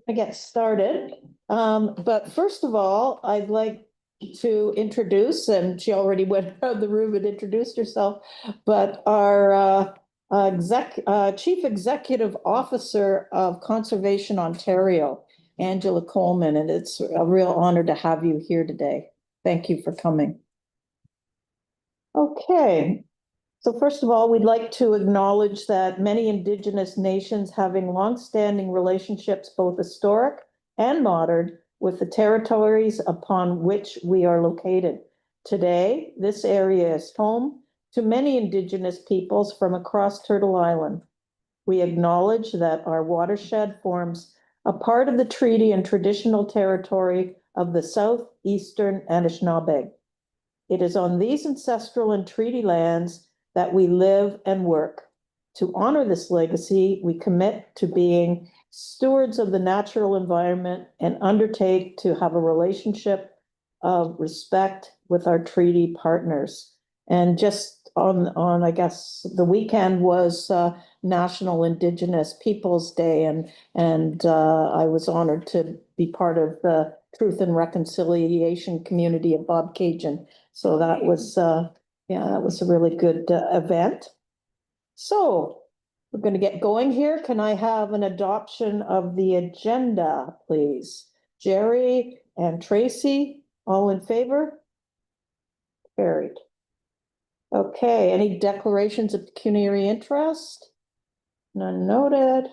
to get started. But first of all, I'd like to introduce, and she already went around the room and introduced herself, but our Chief Executive Officer of Conservation Ontario, Angela Coleman, and it's a real honor to have you here today. Thank you for coming. Okay. So first of all, we'd like to acknowledge that many Indigenous nations having longstanding relationships, both historic and modern, with the territories upon which we are located. Today, this area is home to many Indigenous peoples from across Turtle Island. We acknowledge that our watershed forms a part of the treaty and traditional territory of the Southeastern Anishinaabe. It is on these ancestral and treaty lands that we live and work. To honor this legacy, we commit to being stewards of the natural environment and undertake to have a relationship of respect with our treaty partners. And just on I guess the weekend was National Indigenous Peoples Day, and I was honored to be part of the Truth and Reconciliation community of Bob Cajun. So that was yeah, that was a really good event. So we're going to get going here. Can I have an adoption of the agenda, please? Jerry and Tracy, all in favor? Carried. Okay, any declarations of pecuniary interest? None noted.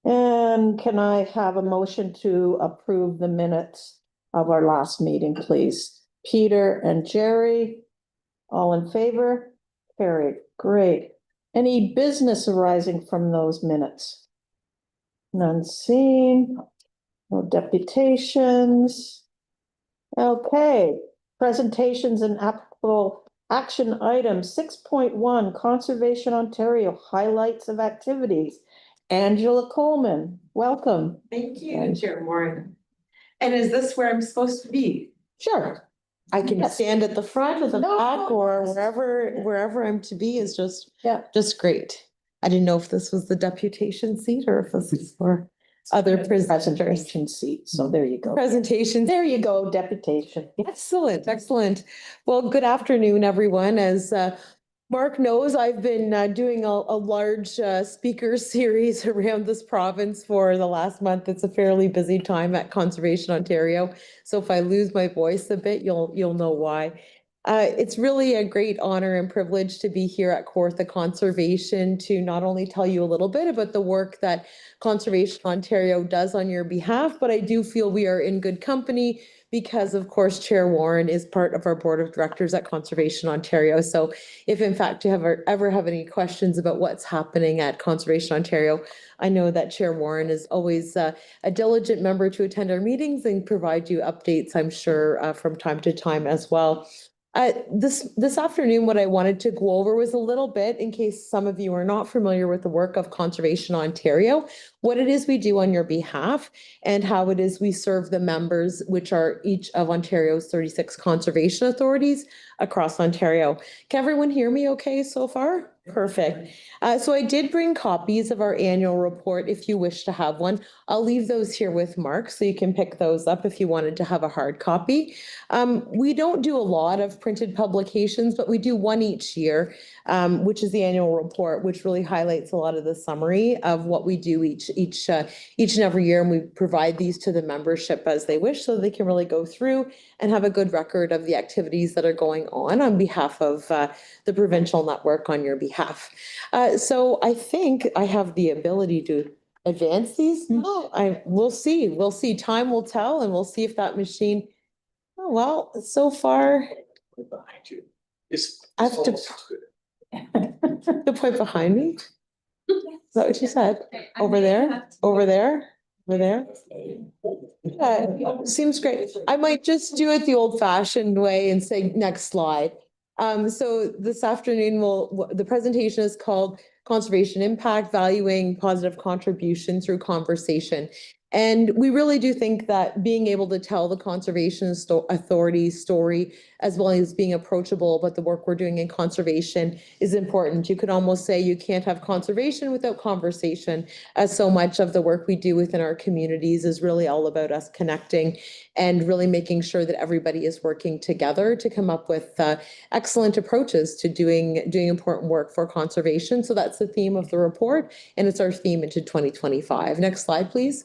And can I have a motion to approve the minutes of our last meeting, please? Peter and Jerry, all in favor? Carried. Great. Any business arising from those minutes? None seen. No deputations. Okay. Presentations and applicable action item 6.1, Conservation Ontario highlights of activities. Angela Coleman, welcome. Thank you, Chair Warren. And is this where I'm supposed to be? Sure. I can stand at the front or the back or wherever I'm to be is just great. I didn't know if this was the deputation seat or if this is for other presentation seat. So there you go. Presentation. There you go, deputation. Excellent, excellent. Well, good afternoon, everyone. As Mark knows, I've been doing a large speaker series around this province for the last month. It's a fairly busy time at Conservation Ontario. So if I lose my voice a bit, you'll know why. It's really a great honor and privilege to be here at Kawartha Conservation to not only tell you a little bit about the work that Conservation Ontario does on your behalf, but I do feel we are in good company because, of course, Chair Warren is part of our board of directors at Conservation Ontario. So if in fact you ever have any questions about what's happening at Conservation Ontario, I know that Chair Warren is always a diligent member to attend our meetings and provide you updates, I'm sure, from time to time as well. This afternoon, what I wanted to go over was a little bit, in case some of you are not familiar with the work of Conservation Ontario, what it is we do on your behalf and how it is we serve the members, which are each of Ontario's 36 conservation authorities across Ontario. Can everyone hear me okay so far? Perfect. So I did bring copies of our annual report if you wish to have one. I'll leave those here with Mark so you can pick those up if you wanted to have a hard copy. We don't do a lot of printed publications, but we do one each year, which is the annual report, which really highlights a lot of the summary of what we do each and every year. And we provide these to the membership as they wish so they can really go through and have a good record of the activities that are going on behalf of the provincial network on your behalf. So I think I have the ability to advance these. We'll see. We'll see. Time will tell, and we'll see if that machine. Oh, well, so far. Behind you. I have to. The point behind me. Is that what you said? Over there. Over there. Over there. Yeah, seems great. I might just do it the old-fashioned way and say next slide. So this afternoon, the presentation is called Conservation Impact, Valuing Positive Contribution Through Conversation. And we really do think that being able to tell the conservation authority's story, as well as being approachable about the work we're doing in conservation, is important. You could almost say you can't have conservation without conversation, as so much of the work we do within our communities is really all about us connecting and really making sure that everybody is working together to come up with excellent approaches to doing important work for conservation. So that's the theme of the report, and it's our theme into 2025. Next slide, please.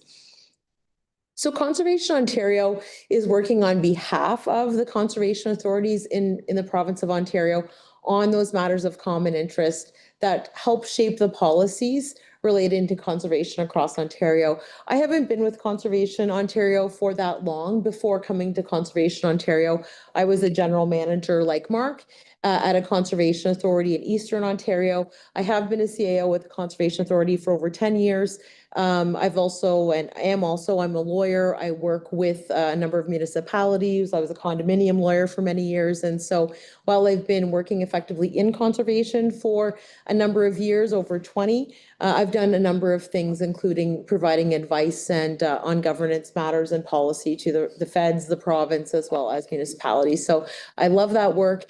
So Conservation Ontario is working on behalf of the conservation authorities in the province of Ontario on those matters of common interest that help shape the policies related to conservation across Ontario. I haven't been with Conservation Ontario for that long. Before coming to Conservation Ontario, I was a general manager like Mark at a conservation authority in Eastern Ontario. I have been a CAO with the Conservation Authority for over 10 years. I'm a lawyer. I work with a number of municipalities. I was a condominium lawyer for many years. And so while I've been working effectively in conservation for a number of years, over 20, I've done a number of things, including providing advice and on governance matters and policy to the feds, the province, as well as municipalities. So I love that work.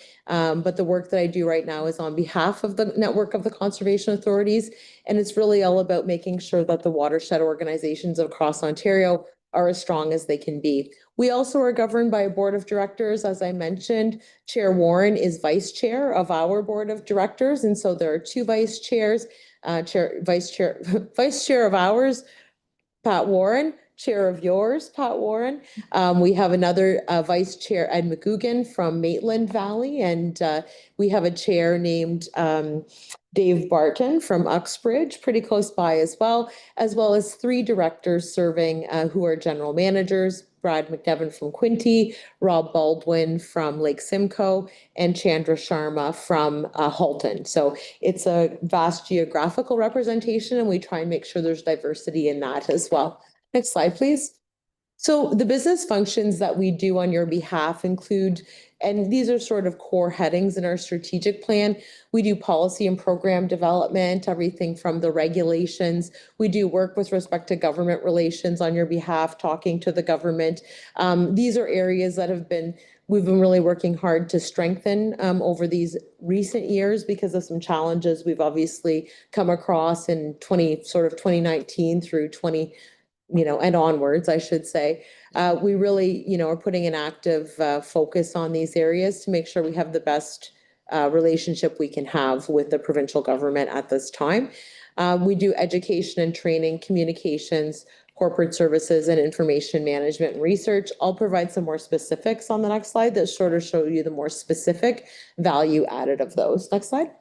But the work that I do right now is on behalf of the network of the conservation authorities. And it's really all about making sure that the watershed organizations across Ontario are as strong as they can be. We also are governed by a board of directors. As I mentioned, Chair Warren is vice chair of our board of directors. And so there are two vice chairs, vice chair of ours, Pat Warren, chair of yours, Pat Warren. We have another vice chair, Ed McGugan from Maitland Valley, and we have a chair named Dave Barton from Uxbridge, pretty close by as well as three directors serving who are general managers, Brad McNevin from Quinte, Rob Baldwin from Lake Simcoe, and Chandra Sharma from Halton. So it's a vast geographical representation, and we try and make sure there's diversity in that as well. Next slide, please. So the business functions that we do on your behalf include, and these are sort of core headings in our strategic plan. We do policy and program development, everything from the regulations. We do work with respect to government relations on your behalf, talking to the government. These are areas that we've been really working hard to strengthen over these recent years because of some challenges we've obviously come across in 2019 through 20, and onwards, I should say. We really, are putting an active focus on these areas to make sure we have the best relationship we can have with the provincial government at this time. We do education and training, communications, corporate services, and information management and research. I'll provide some more specifics on the next slide that sort of show you the more specific value added of those. Next slide.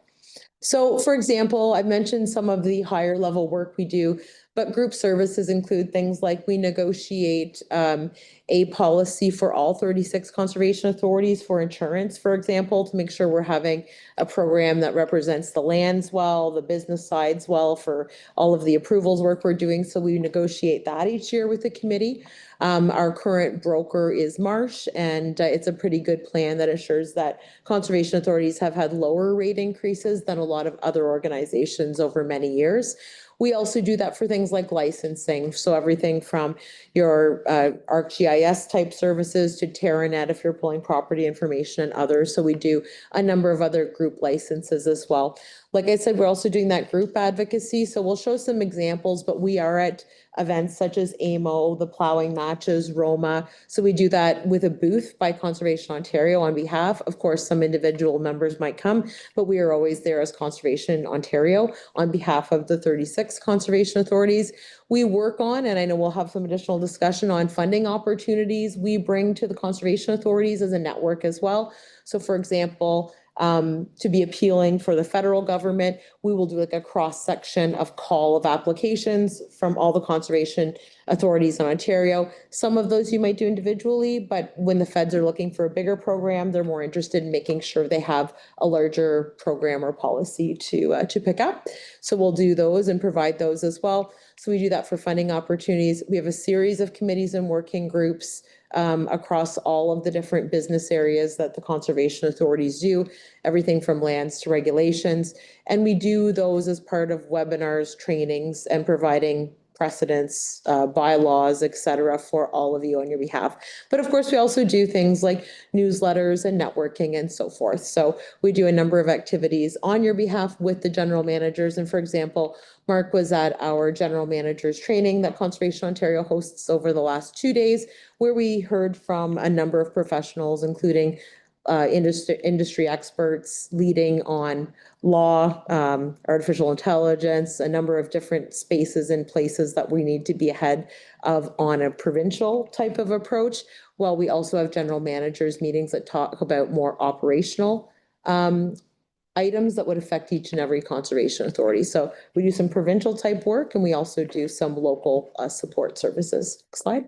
So, for example, I mentioned some of the higher level work we do, but group services include things like we negotiate a policy for all 36 conservation authorities for insurance, for example, to make sure we're having a program that represents the lands well, the business sides well for all of the approvals work we're doing. So we negotiate that each year with the committee. Our current broker is Marsh, and it's a pretty good plan that ensures that conservation authorities have had lower rate increases than a lot of other organizations over many years. We also do that for things like licensing. So everything from your ArcGIS type services to TerraNet if you're pulling property information and others. So we do a number of other group licenses as well. Like I said, we're also doing that group advocacy. So we'll show some examples, but we are at events such as AMO, the plowing matches, Roma. So we do that with a booth by Conservation Ontario on behalf. Of course, some individual members might come, but we are always there as Conservation Ontario on behalf of the 36 conservation authorities. We work on, and I know we'll have some additional discussion on funding opportunities we bring to the conservation authorities as a network as well. So for example, to be appealing for the federal government, we will do like a cross section of call of applications from all the conservation authorities in Ontario. Some of those you might do individually, but when the feds are looking for a bigger program, they're more interested in making sure they have a larger program or policy to pick up. So we'll do those and provide those as well. So we do that for funding opportunities. We have a series of committees and working groups across all of the different business areas that the conservation authorities do, everything from lands to regulations. And we do those as part of webinars, trainings, and providing precedents, bylaws, et cetera, for all of you on your behalf. But of course, we also do things like newsletters and networking and so forth. So we do a number of activities on your behalf with the general managers. And for example, Mark was at our general managers training that Conservation Ontario hosts over the last 2 days, where we heard from a number of professionals, including industry experts leading on law, artificial intelligence, a number of different spaces and places that we need to be ahead of on a provincial type of approach. While we also have general managers meetings that talk about more operational items that would affect each and every conservation authority. So we do some provincial type work, and we also do some local support services. Next slide.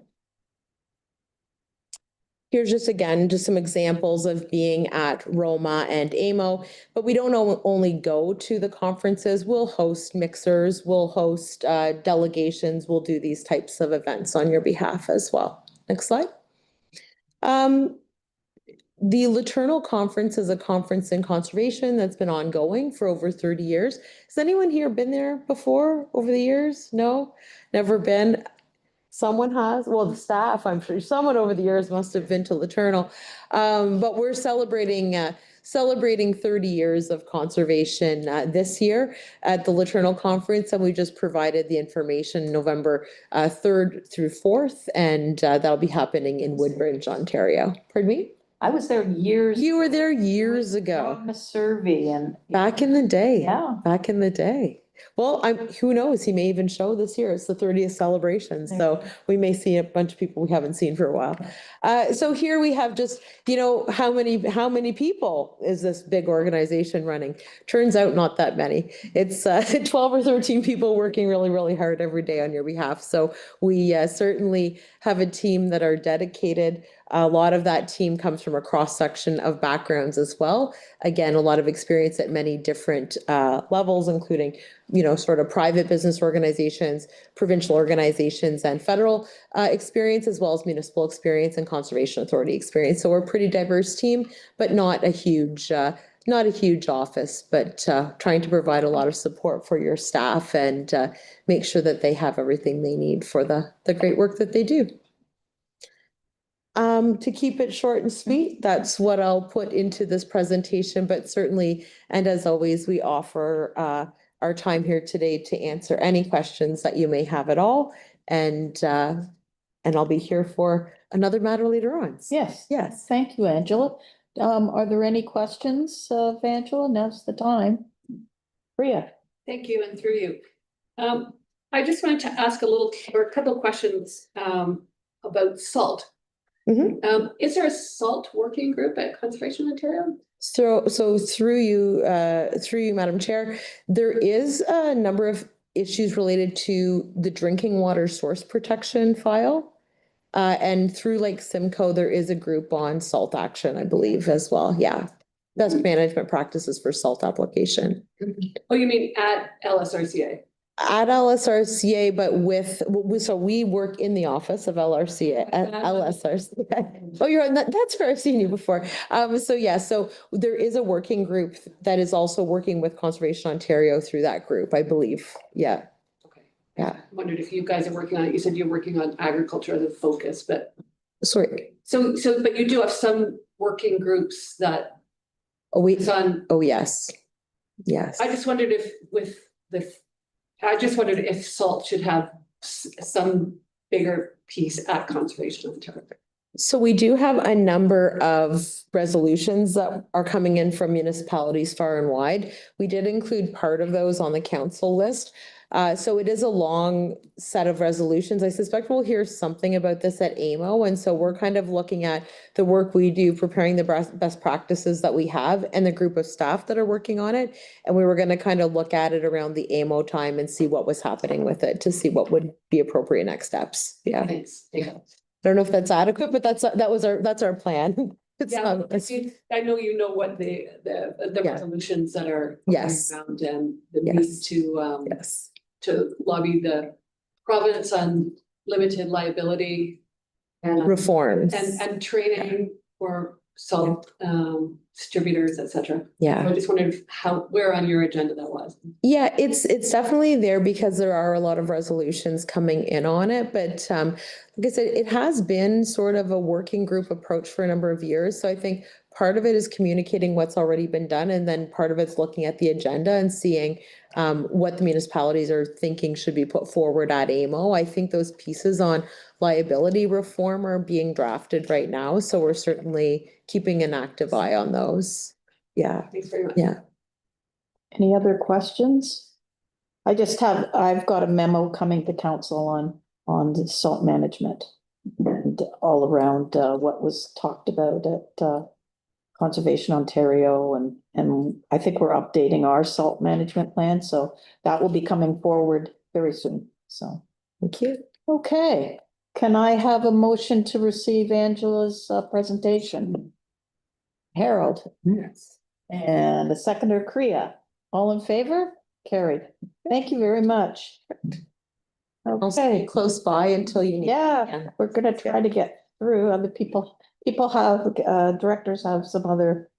Here's just again, just some examples of being at Roma and AMO, but we don't only go to the conferences. We'll host mixers, we'll host delegations, we'll do these types of events on your behalf as well. Next slide. The Laternal Conference is a conference in conservation that's been ongoing for over 30 years. Has anyone here been there before over the years? No, never been. Someone has, well, the staff, I'm sure someone over the years must have been to Laternal. But we're celebrating 30 years of conservation this year at the Laternal Conference, and we just provided the information November 3rd through 4th, and that'll be happening in Woodbridge, Ontario. Pardon me? I was there years. You were there years ago. A survey and. Back in the day. Yeah. Back in the day. Well, who knows? He may even show this year. It's the 30th celebration. So we may see a bunch of people we haven't seen for a while. So here we have just, how many people is this big organization running? Turns out not that many. It's 12 or 13 people working really, really hard every day on your behalf. So we certainly have a team that are dedicated. A lot of that team comes from a cross section of backgrounds as well. Again, a lot of experience at many different levels, including, sort of private business organizations, provincial organizations, and federal experience, as well as municipal experience and conservation authority experience. So we're a pretty diverse team, but not a huge office, but trying to provide a lot of support for your staff and make sure that they have everything they need for the great work that they do. To keep it short and sweet, that's what I'll put into this presentation, but certainly, and as always, we offer our time here today to answer any questions that you may have at all. And I'll be here for another matter later on. Yes. Yes. Thank you, Angela. Are there any questions of Angela? Now's the time. Priya. Thank you, and through you. I just wanted to ask a couple of questions about salt. Mm-hmm. Is there a salt working group at Conservation Ontario? So through you, Madam Chair, there is a number of issues related to the drinking water source protection file. And through Simcoe, there is a group on salt action, I believe, as well. Yeah. Best management practices for salt application. Oh, you mean at LSRCA? At LSRCA, but so we work in the office of LRCA at LSRCA. Oh, that's where I've seen you before. So there is a working group that is also working with Conservation Ontario through that group, I believe. Yeah. Okay. Yeah. I wondered if you guys are working on it. You said you're working on agriculture as a focus, but. Sorry. So, but you do have some working groups that. Oh, yes. Yes. I just wondered if salt should have some bigger piece at Conservation Ontario. So we do have a number of resolutions that are coming in from municipalities far and wide. We did include part of those on the council list. So it is a long set of resolutions. I suspect we'll hear something about this at AMO. And so we're kind of looking at the work we do, preparing the best practices that we have and the group of staff that are working on it. And we were going to kind of look at it around the AMO time and see what was happening with it to see what would be appropriate next steps. Yeah. Thanks. Yeah. I don't know if that's adequate, but that's our plan. I know what the resolutions that are yes around and the need to lobby the province on limited liability and reforms and training for salt distributors, et cetera. Yeah. I just wondered where on your agenda that was. Yeah, it's definitely there because there are a lot of resolutions coming in on it. But like I said, it has been sort of a working group approach for a number of years. So I think part of it is communicating what's already been done, and then part of it's looking at the agenda and seeing what the municipalities are thinking should be put forward at AMO. I think those pieces on liability reform are being drafted right now. So we're certainly keeping an active eye on those. Yeah. Thanks very much. Yeah. Any other questions? I've got a memo coming to council on the salt management and all around what was talked about at Conservation Ontario, and I think we're updating our salt management plan, so that will be coming forward very soon, so. Thank you. Okay, can I have a motion to receive Angela's presentation? Harold? Yes. And a seconder, Kriya. All in favor? Carried. Thank you very much. I'll stay Okay, close by until you need. yeah, we're gonna try to get through. Other people have, directors have some other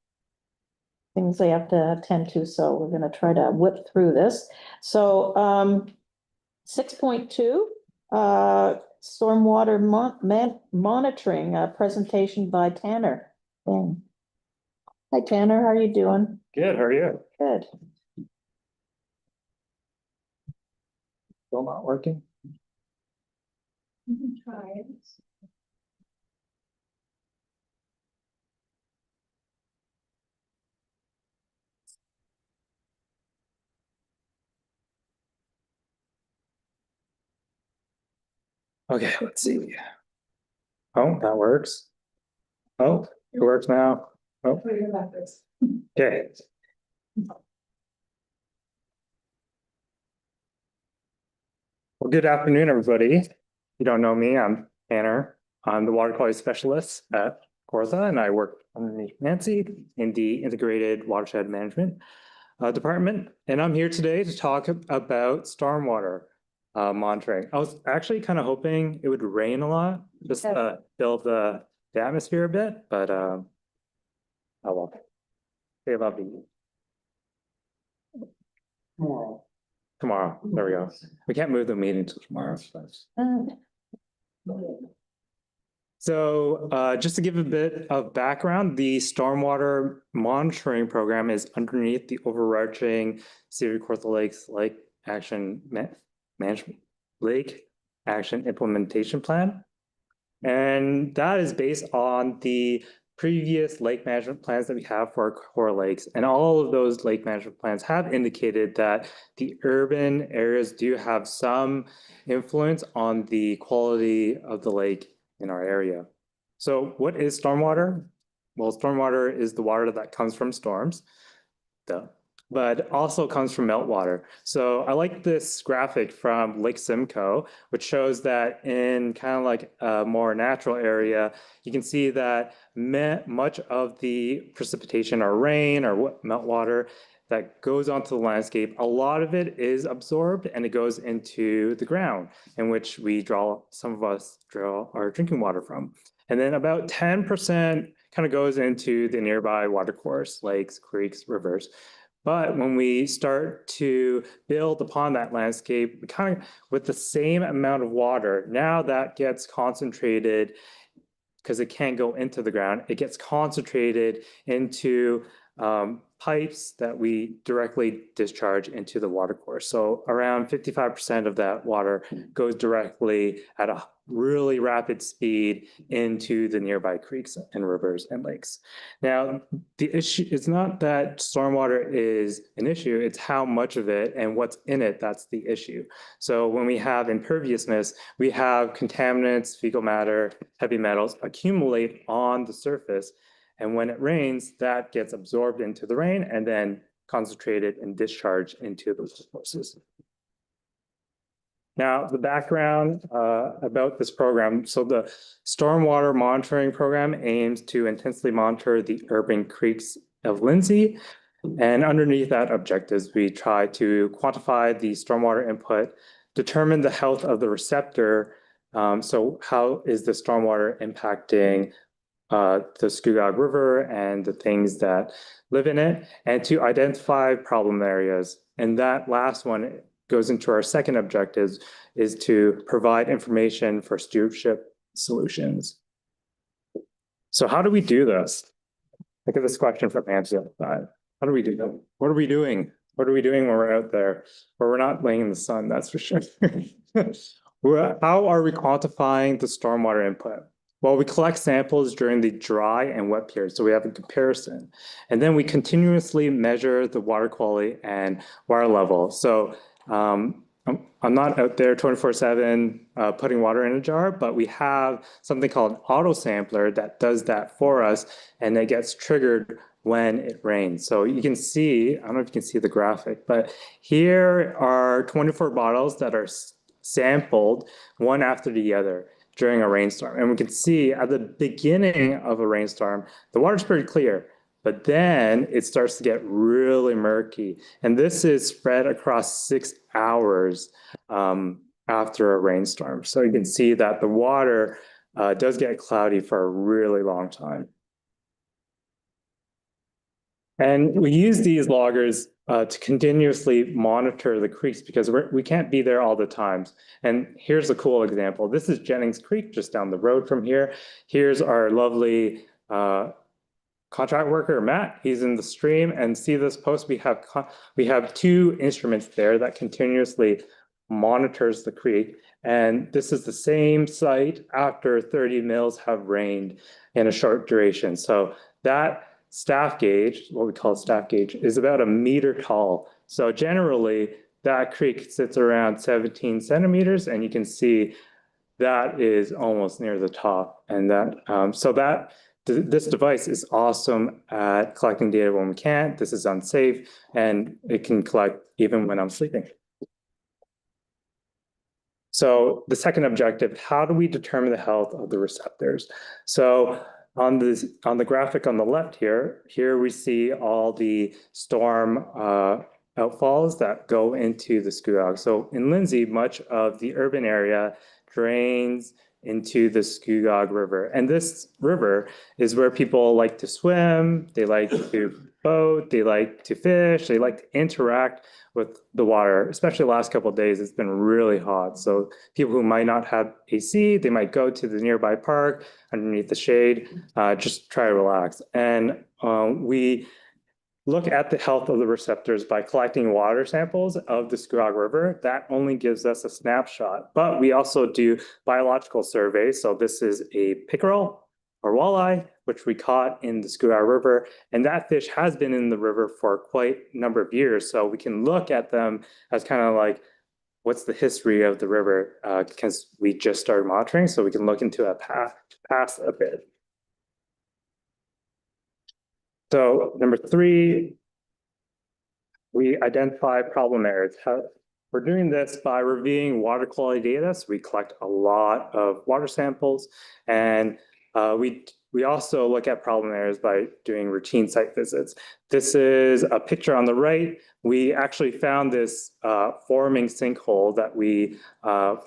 things they have to attend to, so we're gonna try to whip through this. So, 6.2, stormwater monitoring, presentation by Tanner. Bang. Hi Tanner, how are you doing? Good, how are you? Good. Still not working? You can try it. Okay, let's see. Oh, that works. Oh, it works now. Oh, okay. Well, good afternoon, everybody. If you don't know me, I'm Tanner. I'm the water quality specialist at Kawartha, and I work underneath Nancy in the integrated watershed management department. And I'm here today to talk about stormwater monitoring. I was actually kind of hoping it would rain a lot, just build the atmosphere a bit, but oh well. They love you. Tomorrow, there we go. We can't move the meeting till tomorrow. So just to give a bit of background, the stormwater monitoring program is underneath the overarching City of Kawartha Lakes Lake Action Management Lake Action Implementation Plan. And that is based on the previous lake management plans that we have for our core lakes. And all of those lake management plans have indicated that the urban areas do have some influence on the quality of the lake in our area. So what is stormwater? Well, stormwater is the water that comes from storms, but also comes from meltwater. So I like this graphic from Lake Simcoe, which shows that in kind of like a more natural area, you can see that much of the precipitation or rain or meltwater that goes onto the landscape, a lot of it is absorbed and it goes into the ground, in which some of us draw our drinking water from. And then about 10% kind of goes into the nearby watercourse, lakes, creeks, rivers. But when we start to build upon that landscape, we kind of, with the same amount of water, now that gets concentrated because it can't go into the ground, it gets concentrated into pipes that we directly discharge into the watercourse. So around 55% of that water goes directly at a really rapid speed into the nearby creeks and rivers and lakes. Now, the issue is not that stormwater is an issue, it's how much of it and what's in it that's the issue. So when we have imperviousness, we have contaminants, fecal matter, heavy metals accumulate on the surface. And when it rains, that gets absorbed into the rain and then concentrated and discharged into those sources. Now, the background about this program. So the stormwater monitoring program aims to intensely monitor the urban creeks of Lindsay. And underneath that objectives, we try to quantify the stormwater input, determine the health of the receptor. So how is the stormwater impacting the Scugog River and the things that live in it, and to identify problem areas. And that last one goes into our second objective, is to provide information for stewardship solutions. So how do we do this? Look at this question from Nancy on the side. How do we do that? What are we doing? What are we doing when we're out there? Where we're not laying in the sun, that's for sure. How are we quantifying the stormwater input? Well, we collect samples during the dry and wet periods, so we have a comparison. And then we continuously measure the water quality and water level. So I'm not out there 24/7 putting water in a jar, but we have something called an auto sampler that does that for us, and it gets triggered when it rains. So you can see, I don't know if you can see the graphic, but here are 24 bottles that are sampled one after the other during a rainstorm. And we can see at the beginning of a rainstorm, the water's pretty clear, but then it starts to get really murky. And this is spread across 6 hours after a rainstorm. So you can see that the water does get cloudy for a really long time. And we use these loggers to continuously monitor the creeks because we can't be there all the times. And here's a cool example. This is Jennings Creek, just down the road from here. Here's our lovely contract worker, Matt. He's in the stream, and see this post, we have 2 instruments there that continuously monitors the creek. And this is the same site after 30 mils have rained in a short duration. So that staff gauge, what we call staff gauge, is about 1 meter tall. So generally that creek sits around 17 centimeters, and you can see that is almost near the top. And that this device is awesome at collecting data when we can't. This is unsafe, and it can collect even when I'm sleeping. So the second objective, how do we determine the health of the receptors? So on the graphic on the left here we see all the storm outfalls that go into the Scugog. So in Lindsay, much of the urban area drains into the Scugog River. And this river is where people like to swim, they like to boat, they like to fish, they like to interact with the water. Especially the last couple of days, it's been really hot. So people who might not have AC, they might go to the nearby park underneath the shade, just try to relax. And we look at the health of the receptors by collecting water samples of the Scugog River. That only gives us a snapshot, but we also do biological surveys. So this is a pickerel or walleye, which we caught in the Scugog River. And that fish has been in the river for quite a number of years. So we can look at them as kind of like, what's the history of the river? Because we just started monitoring, so we can look into a past a bit. So number 3, we identify problem areas. We're doing this by reviewing water quality data. So we collect a lot of water samples, and we also look at problem areas by doing routine site visits. This is a picture on the right. We actually found this forming sinkhole that we,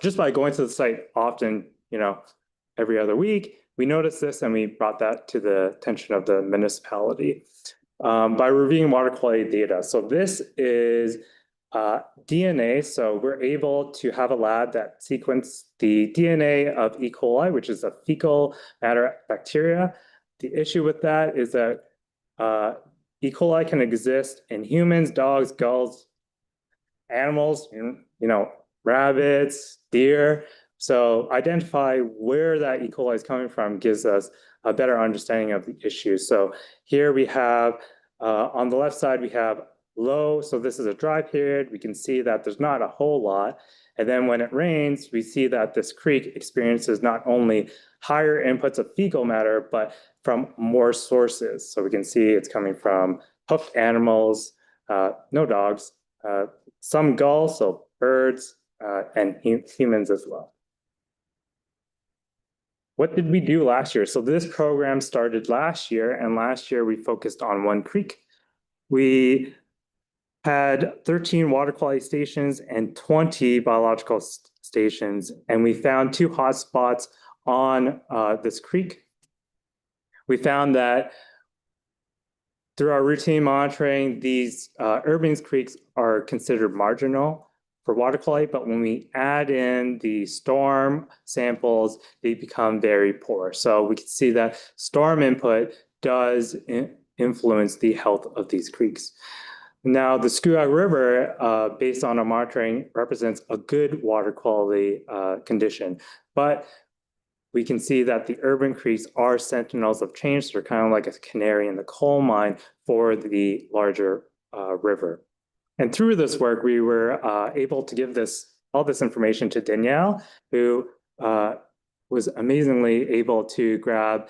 just by going to the site often, every other week, we noticed this and we brought that to the attention of the municipality by reviewing water quality data. So this is DNA. So we're able to have a lab that sequenced the DNA of E. coli, which is a fecal matter bacteria. The issue with that is that E. coli can exist in humans, dogs, gulls, animals, rabbits, deer. So identify where that E. coli is coming from gives us a better understanding of the issue. So here we have, on the left side, we have low. So this is a dry period. We can see that there's not a whole lot. And then when it rains, we see that this creek experiences not only higher inputs of fecal matter, but from more sources. So we can see it's coming from hoofed animals, no dogs, some gulls, so birds, and humans as well. What did we do last year? So this program started last year, and last year we focused on one creek. We had 13 water quality stations and 20 biological stations, and we found 2 hotspots on this creek. we found that through our routine monitoring, these urban creeks are considered marginal for water quality, but when we add in the storm samples, they become very poor. So we can see that storm input does influence the health of these creeks. Now, the Schuylkill River, based on our monitoring, represents a good water quality condition, but we can see that the urban creeks are sentinels of change. They're kind of like a canary in the coal mine for the larger river. And through this work, we were able to give all this information to Danielle, who was amazingly able to grab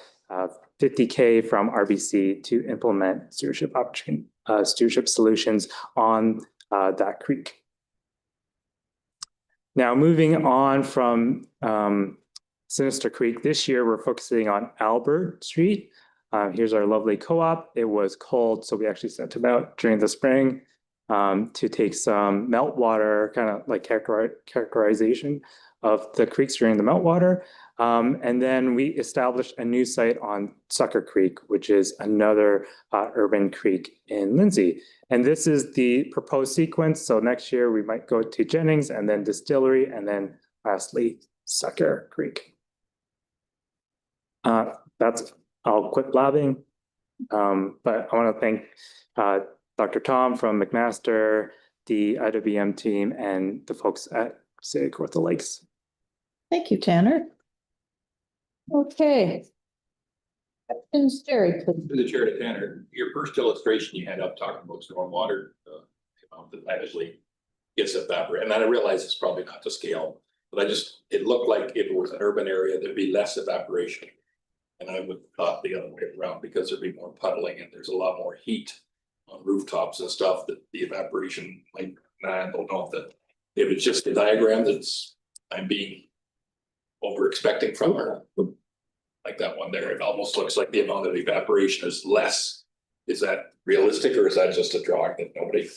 $50K from RBC to implement stewardship solutions on that creek. Now, moving on from Sinister Creek, this year we're focusing on Albert Street. Here's our lovely co-op. It was cold, so we actually sent them out during the spring to take some meltwater, kind of like characterization of the creeks during the meltwater. And then we established a new site on Sucker Creek, which is another urban creek in Lindsay. And this is the proposed sequence. So next year we might go to Jennings and then Distillery and then lastly Sucker Creek. I'll quit blabbing. But I want to thank Dr. Tom from McMaster, the IWM team, and the folks at City of Kawartha Lakes. Thank you, Tanner. Okay. Questions, Jerry, please. To the chair to Tanner, your first illustration you had up talking about stormwater, amount that actually gets evaporated. And I realize it's probably not to scale, but it looked like if it was an urban area, there'd be less evaporation. And I would have thought the other way around because there'd be more puddling and there's a lot more heat on rooftops and stuff that the evaporation might, I don't know if it's just the diagram I'm being over expecting from her. Like that one there, it almost looks like the amount of evaporation is less. Is that realistic or is that just a drawing that nobody?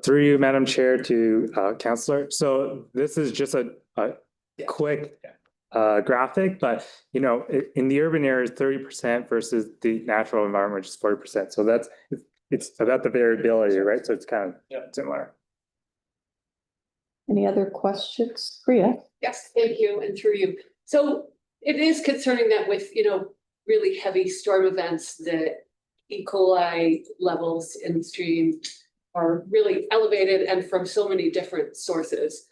Through you, Madam Chair, to Councillor. So this is just a quick graphic, but in the urban areas, 30% versus the natural environment, which is 40%. So it's about the variability, right? So it's kind of similar. Any other questions? Priya? Yes, thank you, and through you. So it is concerning that with, really heavy storm events, the E. coli levels in the stream are really elevated and from so many different sources.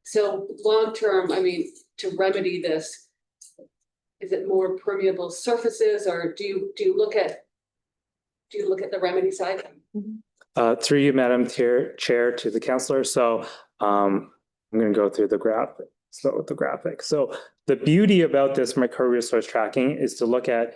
So long-term, to remedy this, is it more permeable surfaces or do you look at the remedy side? Through you, Madam Chair, to the councillor. So I'm going to go through the graphic. Start with the graphic. So the beauty about this microbial source tracking is to look at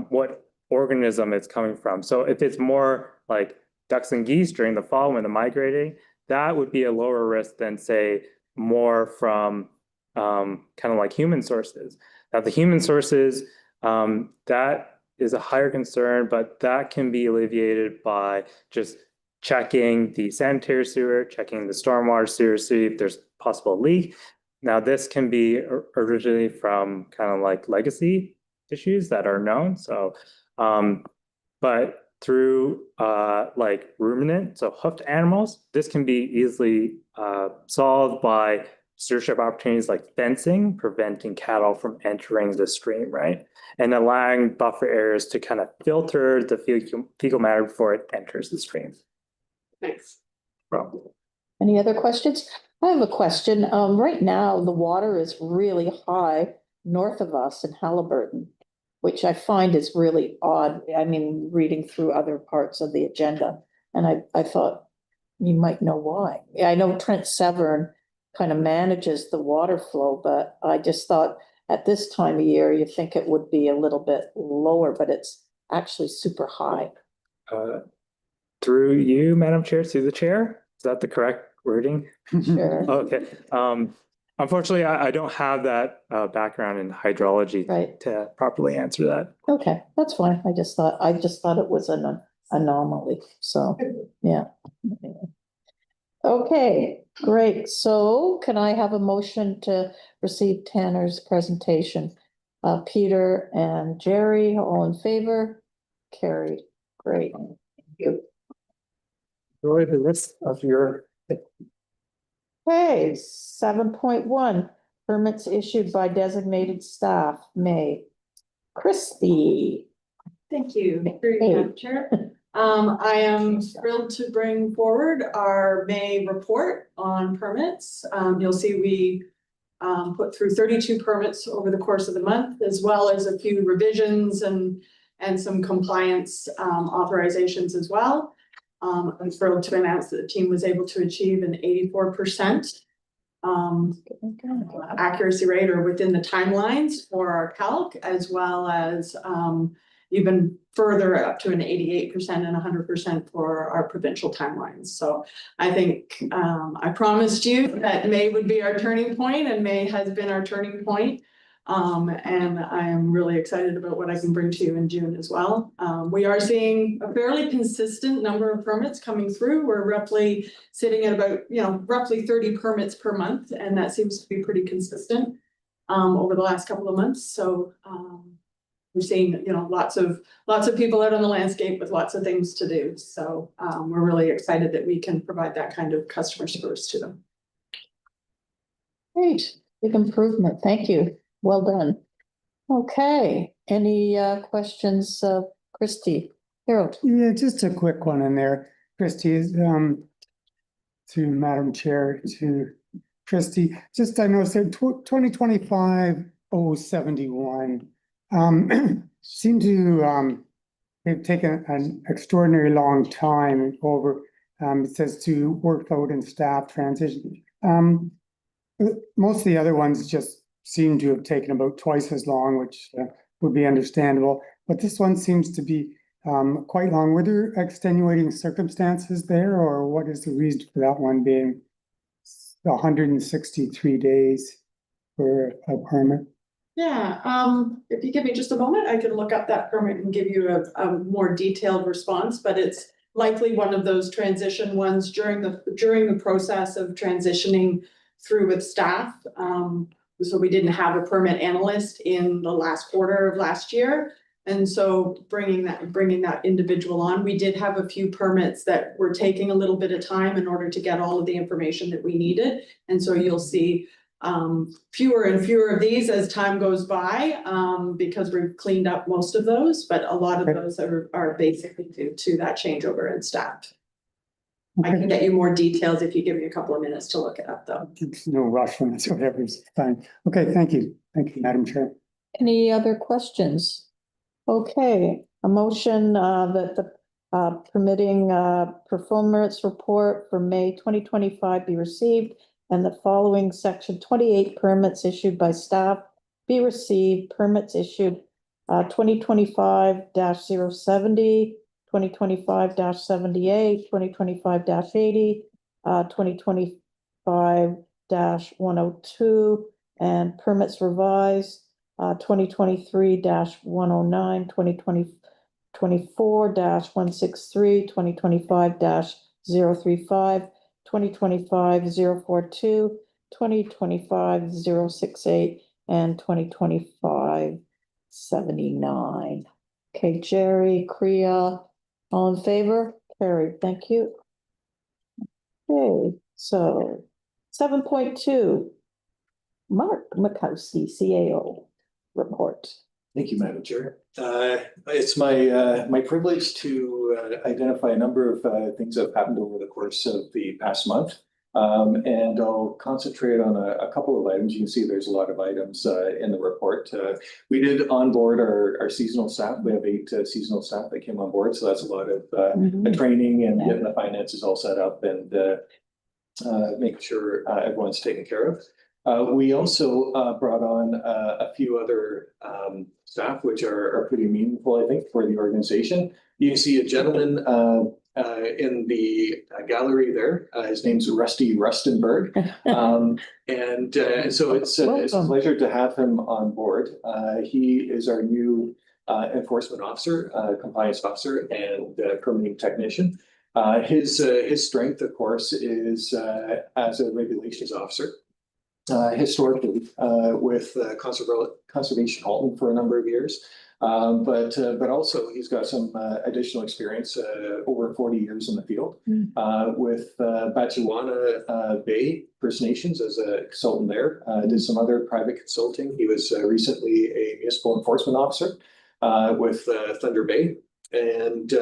what organism it's coming from. So if it's more like ducks and geese during the fall when they're migrating, that would be a lower risk than say more from kind of like human sources. Now the human sources, that is a higher concern, but that can be alleviated by just checking the sanitary sewer, checking the stormwater sewer, see if there's possible leak. Now this can be originally from kind of like legacy issues that are known. So, but through like ruminant, so hoofed animals, this can be easily solved by stewardship opportunities like fencing, preventing cattle from entering the stream, right? And allowing buffer areas to kind of filter the fecal matter before it enters the stream. Thanks. Problem. Any other questions? I have a question. Right now, the water is really high north of us in Halliburton, which I find is really odd. Reading through other parts of the agenda, and I thought you might know why. I know Trent Severn kind of manages the water flow, but I just thought at this time of year, you think it would be a little bit lower, but it's actually super high. Through you, Madam Chair, to the chair. Is that the correct wording? Sure. Okay. Unfortunately, I don't have that background in hydrology to properly answer that. Okay, that's fine. I just thought it was an anomaly. So, yeah. Okay, great. So can I have a motion to receive Tanner's presentation? Peter and Jerry, all in favor? Carried. Great. Thank you. Enjoy the rest of your. Okay, 7.1, permits issued by designated staff, May. Christie. Thank you, Great, Hey. Madam Chair. I am thrilled to bring forward our May report on permits. You'll see we put through 32 permits over the course of the month, as well as a few revisions and some compliance authorizations as well. I'm thrilled to announce that the team was able to achieve an 84% accuracy rate or within the timelines for our calc, as well as even further up to an 88% and 100% for our provincial timelines. So I think I promised you that May would be our turning point, and May has been our turning point. And I am really excited about what I can bring to you in June as well. We are seeing a fairly consistent number of permits coming through. We're roughly sitting at about, roughly 30 permits per month, and that seems to be pretty consistent over the last couple of months. So we're seeing, lots of people out on the landscape with lots of things to do. So we're really excited that we can provide that kind of customer service to them. Great, big improvement. Thank you. Well done. Okay, any questions, Christie? Harold? Yeah, just a quick one in there, Christie, to Madam Chair, to Christie. Just I noticed that 2025-071 seemed to they've taken an extraordinary long time over. It says to workload and staff transition. Most of the other ones just seem to have taken about twice as long, which would be understandable. But this one seems to be quite long. Were there extenuating circumstances there, or what is the reason for that one being 163 days for a permit? Yeah, if you give me just a moment, I can look up that permit and give you a more detailed response, but it's likely one of those transition ones during the process of transitioning through with staff. So we didn't have a permit analyst in the last quarter of last year. And so bringing that individual on, we did have a few permits that were taking a little bit of time in order to get all of the information that we needed. And so you'll see fewer and fewer of these as time goes by, because we've cleaned up most of those, but a lot of those are basically due to that changeover in staff. I can get you more details if you give me a couple of minutes to look it up, though. It's no rush on this, whatever's fine. Okay, thank you. Thank you, Madam Chair. Any other questions? Okay, a motion that the permitting performance report for May 2025 be received, and the following section 28 permits issued by staff be received. Permits issued 2025-070, 2025-78, 2025-80, 2025-102, and permits revised 2023-109, 2024-163, 2025-035, 2025-042, 2025-068, and 2025-79. Okay, Jerry, Kriya, all in favor? Carried, thank you. Okay, so 7.2, Mark Makowski, CAO report. Thank you, Madam Chair. It's my privilege to identify a number of things that have happened over the course of the past month. And I'll concentrate on a couple of items. You can see there's a lot of items in the report. We did onboard our seasonal staff. We have 8 seasonal staff that came on board. So that's a lot of training and getting the finances all set up and making sure everyone's taken care of. We also brought on a few other staff, which are pretty meaningful, I think, for the organization. You can see a gentleman in the gallery there. His name's Rusty Rustenberg. And so it's a pleasure to have him on board. He is our new enforcement officer, compliance officer, and permitting technician. His strength, of course, is as a regulations officer. historically with Conservation Halton for a number of years. But also he's got some additional experience, over 40 years in the field, with Batchewana Bay First Nations as a consultant there. Did some other private consulting. He was recently a municipal enforcement officer with Thunder Bay, and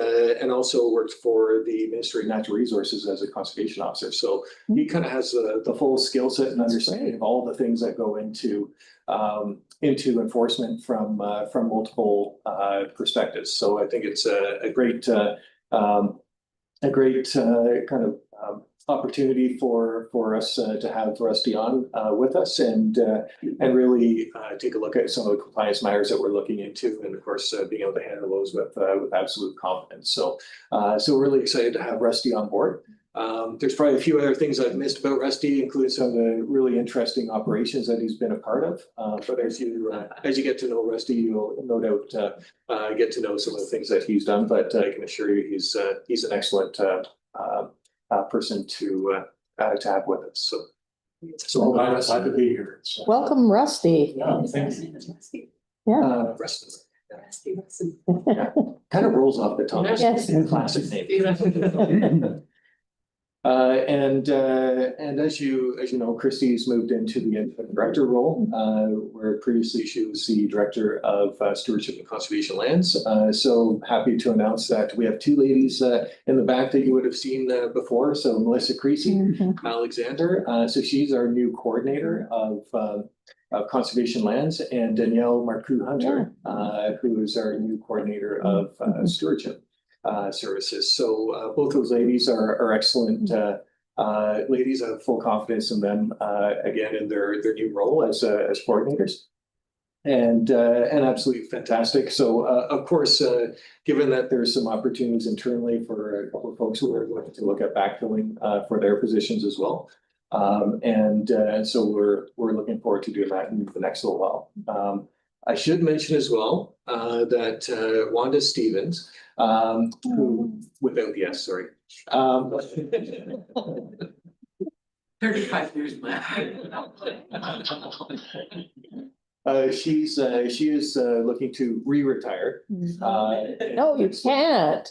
also worked for the Ministry of Natural Resources as a conservation officer. So he kind of has the full skill set and understanding of all the things that go into enforcement from multiple perspectives. So I think it's a great kind of opportunity for us to have Rusty on with us and really take a look at some of the compliance matters that we're looking into, and of course being able to handle those with absolute confidence. So we're really excited to have Rusty on board. There's probably a few other things I've missed about Rusty, including some of the really interesting operations that he's been a part of. But as you get to know Rusty, you'll no doubt get to know some of the things that he's done. But I can assure you, he's an excellent person to have with us. So glad to be here. So, Welcome, Rusty. yeah, thanks. Yeah. Rusty. Kind of rolls off the tongue. Yes. Classic name. And as you know, Christie's moved into the director role, where previously she was the director of stewardship and conservation lands. So happy to announce that we have two ladies in the back that you would have seen before. So Melissa Creasy, Alexander. So she's our new coordinator of conservation lands, and Danielle Marcoux Hunter, who is our new coordinator of stewardship services. So both those ladies are excellent ladies. I have full confidence in them again in their new role as coordinators, and absolutely fantastic. So of course, given that there's some opportunities internally for a couple of folks who are going to look at backfilling for their positions as well. And so we're looking forward to doing that in the next little while. I should mention as well that Wanda Stevens, who without the S, sorry. 35 years. She is looking to re-retire. No, you can't.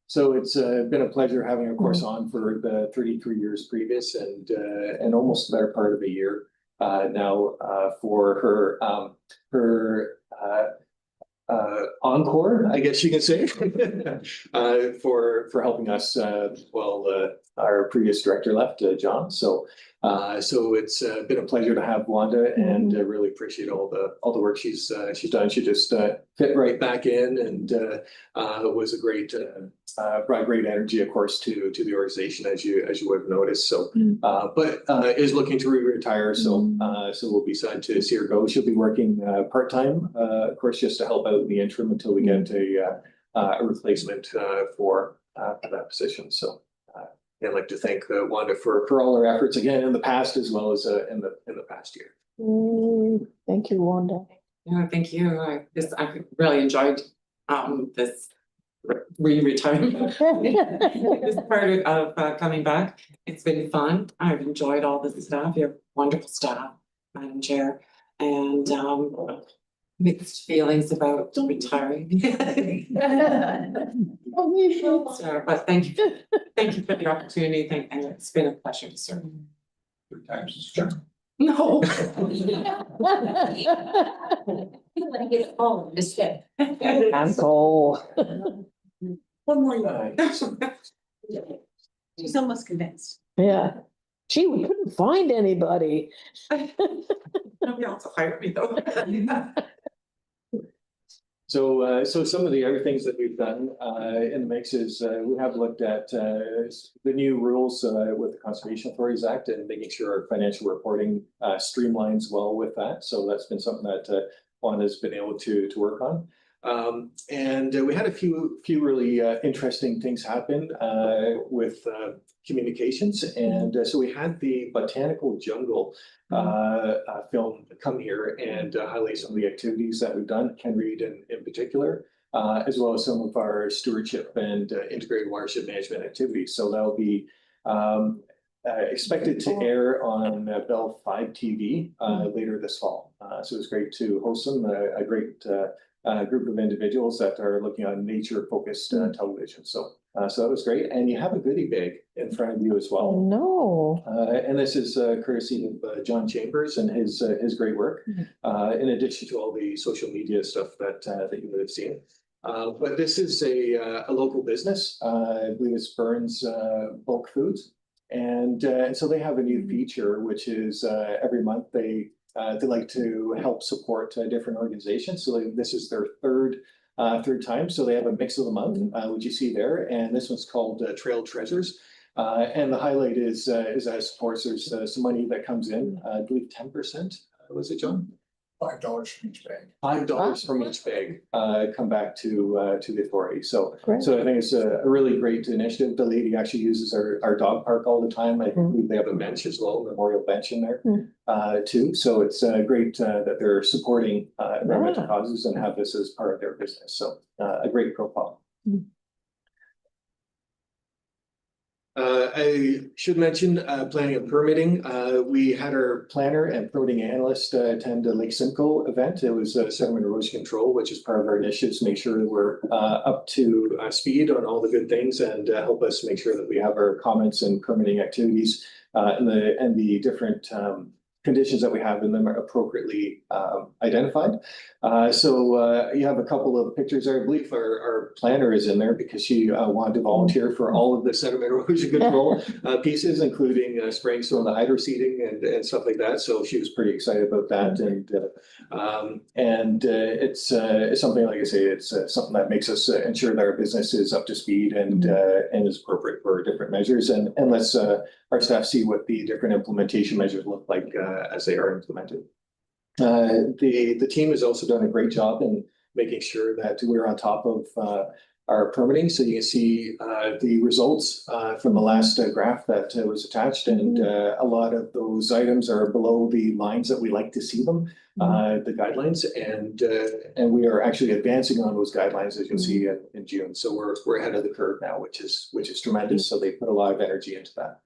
So it's been a pleasure having her, of course, on for the 33 years previous, and almost the better part of a year now for her encore, I guess you can say, for helping us while our previous director left, John. So it's been a pleasure to have Wanda, and really appreciate all the work she's done. She just fit right back in, and was a great brought great energy, of course, to the organization, as you would have noticed. So, but is looking to retire. So we'll be sad to see her go. She'll be working part-time, of course, just to help out in the interim until we get a replacement for that position. So. I'd like to thank Wanda for all her efforts again in the past, as well as in the past year. Thank you, Wanda. Yeah, thank you. I really enjoyed this retirement. This part of coming back. It's been fun. I've enjoyed all this stuff. You have wonderful staff, Madam Chair, and mixed feelings about retiring. So, but thank you for the opportunity. And it's been a pleasure to serve. 3 times. Sure. No. Uncle. One more year. She's almost convinced. Yeah. Gee, we couldn't find anybody. Nobody else will hire me though. So some of the other things that we've done in the mix is we have looked at the new rules with the Conservation Authorities Act, and making sure our financial reporting streamlines well with that. So that's been something that Juan has been able to work on. And we had a few really interesting things happen with communications. And so we had the Botanical Jungle film come here and highlight some of the activities that we've done, Ken Reed in particular, as well as some of our stewardship and integrated watershed management activities. So that'll be expected to air on Bell 5 TV later this fall. So it's great to host them, a great group of individuals that are looking on nature-focused television. So that was great. And you have a goodie bag in front of you as Oh, well. no. And this is courtesy of John Chambers and his great work, in addition to all the social media stuff that you would have seen. But this is a local business. I believe it's Burns Bulk Foods. And so they have a new feature, which is every month they like to help support different organizations. So this is their third time. So they have a mix of the month, which you see there. And this one's called Trail Treasures. And the highlight is as supports, there's some money that comes in, I believe 10%, was it, John? $5 from each bag. $5 from each bag come back to the authority. So Great. I think it's a really great initiative. The lady actually uses our dog park all the time. I believe they have a bench as well, a memorial bench in there too. So it's great that they're supporting environmental causes and have this as part of their business. So a great profile. I should mention planning and permitting. We had our planner and permitting analyst attend a Lake Simcoe event. It was sediment erosion control, which is part of our initiatives to make sure that we're up to speed on all the good things and help us make sure that we have our comments and permitting activities and the different conditions that we have in them are appropriately identified. So you have a couple of pictures there. I believe our planner is in there because she wanted to volunteer for all of the sediment erosion control pieces, including spraying some of the hydro seeding and stuff like that. So she was pretty excited about that. And it's something, like I say, it's something that makes us ensure that our business is up to speed and is appropriate for different measures. And let's our staff see what the different implementation measures look like as they are implemented. The team has also done a great job in making sure that we're on top of our permitting. So you can see the results from the last graph that was attached, and a lot of those items are below the lines that we like to see them, the guidelines, and we are actually advancing on those guidelines, as you'll see in June. So we're ahead of the curve now, which is tremendous. So they put a lot of energy into that.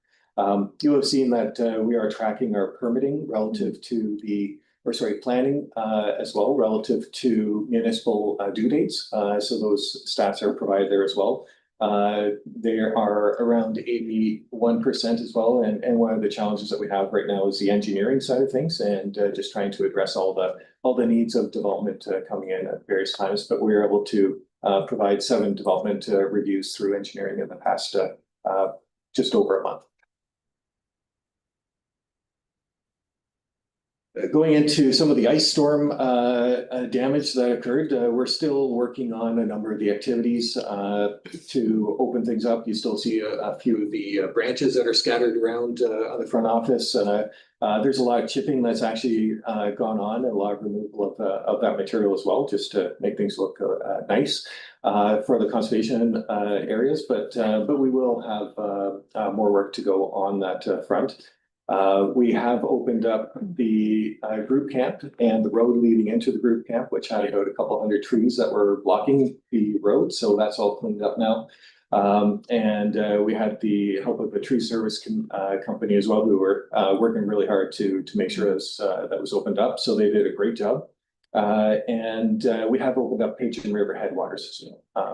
You have seen that we are tracking our permitting relative to planning as well, relative to municipal due dates. So those stats are provided there as well. They are around 81% as well. And one of the challenges that we have right now is the engineering side of things and just trying to address all the needs of development coming in at various times. But we were able to provide 7 development reviews through engineering in the past just over a month. Going into some of the ice storm damage that occurred, we're still working on a number of the activities to open things up. You still see a few of the branches that are scattered around on the front office. There's a lot of chipping that's actually gone on, and a lot of removal of that material as well, just to make things look nice for the conservation areas. But we will have more work to go on that front. We have opened up the group camp and the road leading into the group camp, which had about a couple hundred trees that were blocking the road. So that's all cleaned up now. And we had the help of a tree service company as well, who were working really hard to make sure that was opened up. So they did a great job. And we have opened up Pigeon River headwaters,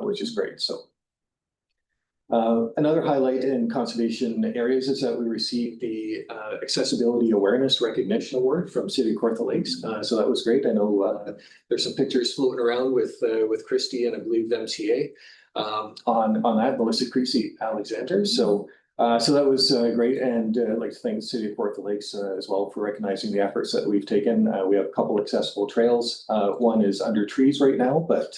which is great. So. Another highlight in conservation areas is that we received the Accessibility Awareness Recognition Award from City of Kawartha Lakes. So that was great. I know there's some pictures floating around with Christy and I believe the MCA on that, Melissa Creasy Alexander. So that was great, and I'd like to thank the City of Kawartha Lakes as well for recognizing the efforts that we've taken. We have a couple accessible trails. One is under trees right now, but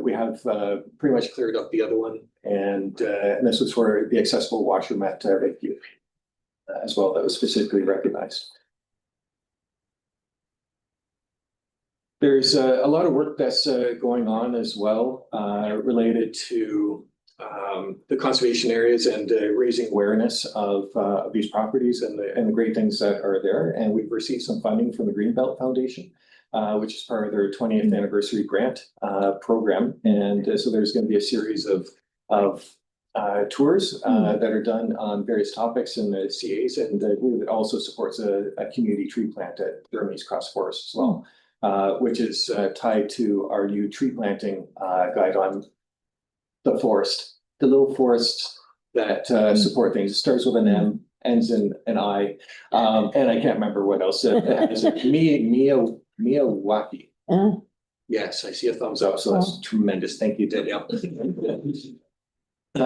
we have pretty much cleared up the other one, and this was for the accessible washroom at Lakeview as well. That was specifically recognized. There's a lot of work that's going on as well related to the conservation areas and raising awareness of these properties and the great things that are there. And we've received some funding from the Greenbelt Foundation, which is part of their 20th anniversary grant program. And so there's going to be a series of tours that are done on various topics in the CAs, and I believe it also supports a community tree plant at Jeremy's Cross Forest as well, which is tied to our new tree planting guide on the forest, the little forests that support things. It starts with an M, ends in an I, and I can't remember what else. It has Miyawaki. Yes, I see a thumbs up, so that's tremendous. Thank you, Danielle.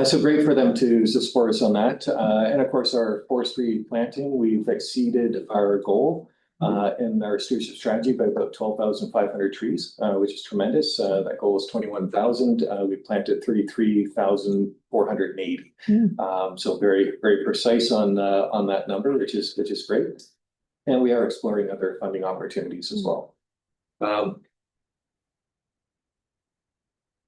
So great for them to support us on that. And of course, our forestry planting, we've exceeded our goal in our stewardship strategy by about 12,500 trees, which is tremendous. That goal is 21,000. We planted 33,480. So very, very precise on that number, which is great. And we are exploring other funding opportunities as well.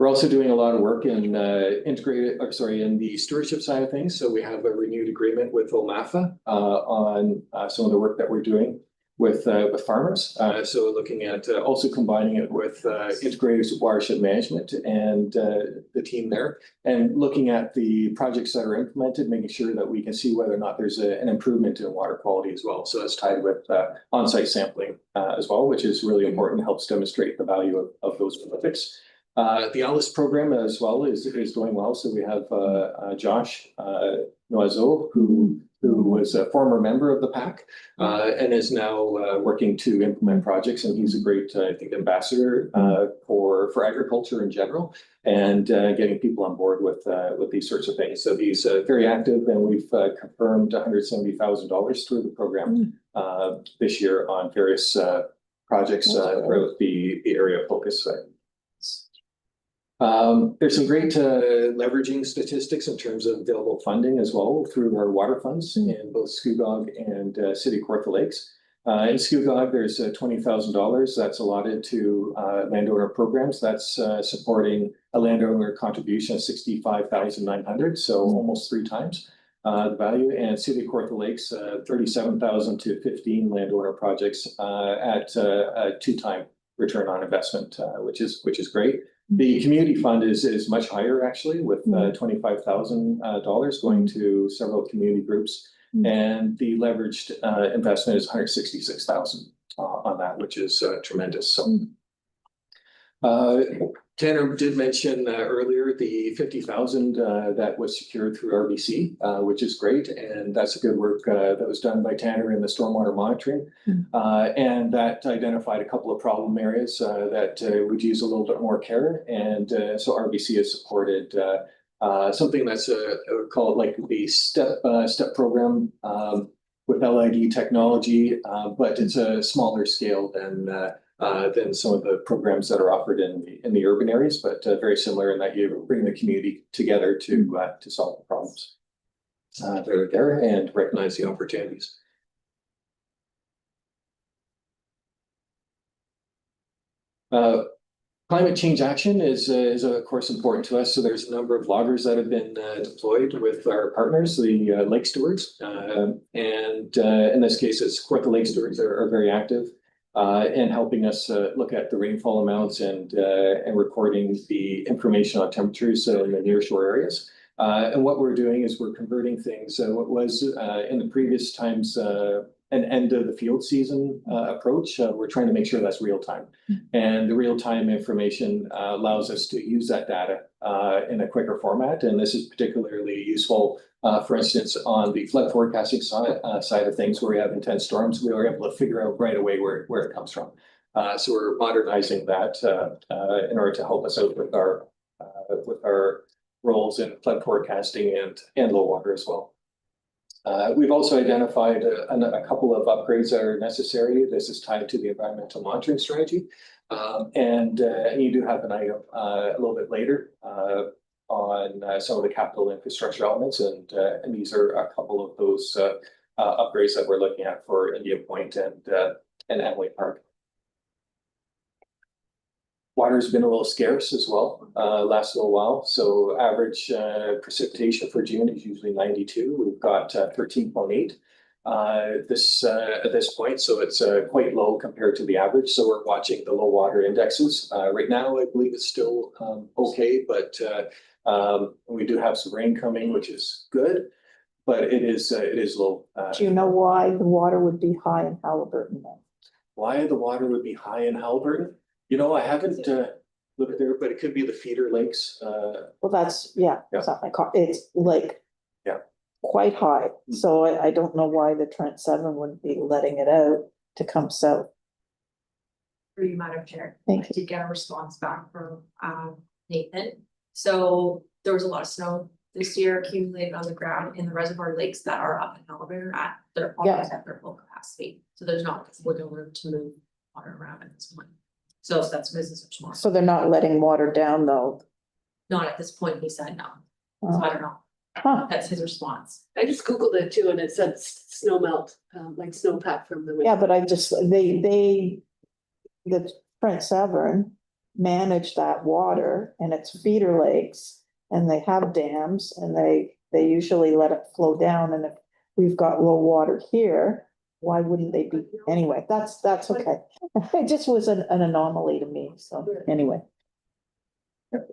We're also doing a lot of work in in the stewardship side of things. So we have a renewed agreement with OMAFA on some of the work that we're doing with farmers. So looking at also combining it with integrated watershed management and the team there, and looking at the projects that are implemented, making sure that we can see whether or not there's an improvement in water quality as well. So that's tied with on-site sampling as well, which is really important, helps demonstrate the value of those benefits. The ALICE program as well is going well. So we have Josh Noiseau, who was a former member of the PAC and is now working to implement projects. And he's a great, I think, ambassador for agriculture in general, and getting people on board with these sorts of things. So he's very active, and we've confirmed $170,000 through the program this year on various projects throughout the area of focus. There's some great leveraging statistics in terms of available funding as well through our water funds in both Scugog and City of Kawartha Lakes. In Scugog, there's $20,000 that's allotted to landowner programs. That's supporting a landowner contribution of $65,900, so almost 3 times the value. And City of Kawartha Lakes, $37,000 to 15 landowner projects at a 2-time return on investment, which is great. The community fund is much higher, actually, with $25,000 going to several community groups, and the leveraged investment is $166,000 on that, which is tremendous. So, Tanner did mention earlier the $50,000 that was secured through RBC, which is great, and that's a good work that was done by Tanner in the stormwater monitoring, and that identified a couple of problem areas that would use a little bit more care, and so RBC has supported something that's called like the step program with LID technology, but it's a smaller scale than some of the programs that are offered in the urban areas, but very similar in that you bring the community together to solve the problems that are there and recognize the opportunities. Climate change action is of course important to us. So there's a number of loggers that have been deployed with our partners, the lake stewards, and in this case, it's Kawartha Lake Stewards are very active in helping us look at the rainfall amounts and recording the information on temperatures in the nearshore areas. And what we're doing is we're converting things. What was in the previous times an end of the field season approach, we're trying to make sure that's real time. And the real time information allows us to use that data in a quicker format. And this is particularly useful, for instance, on the flood forecasting side of things, where we have intense storms. We were able to figure out right away where it comes from. So we're modernizing that in order to help us out with our roles in flood forecasting and low water as well. We've also identified a couple of upgrades that are necessary. This is tied to the environmental monitoring strategy. And you do have an item a little bit later on some of the capital infrastructure elements. And these are a couple of those upgrades that we're looking at for India Point and Emily Park. Water's been a little scarce as well, last little while. So average precipitation for June is usually 92. We've got 13.8 at this point. So it's quite low compared to the average. So we're watching the low water indexes. Right now, I believe it's still okay, but We do have some rain coming, which is good, but it is low. Do you know why the water would be high in Halliburton then? Why the water would be high in Halliburton? You know, I haven't looked there, but it could be the feeder lakes. Well, that's, yeah, it's not my car, it's like. Yeah. Quite high, so I don't know why the Trent Seven wouldn't be letting it out to come south. For you, Madam Chair. Thank I did get a response back from Nathan. So there was a lot of snow this year accumulated on the ground in the reservoir lakes that are up in Halliburton at their almost at their full capacity. So there's not wiggle room to move water around at this point. So that's business as usual. So they're not letting water down though. Not at this point, he said no. So I don't know. Huh, That's his response. I just Googled it too, and it said snow melt, like snowpack from the. yeah, but I just, the Trent Severn manage that water and it's feeder lakes. And they have dams and they usually let it flow down, and if we've got low water here, why wouldn't they be, anyway, that's okay. It just was an anomaly to me, so anyway.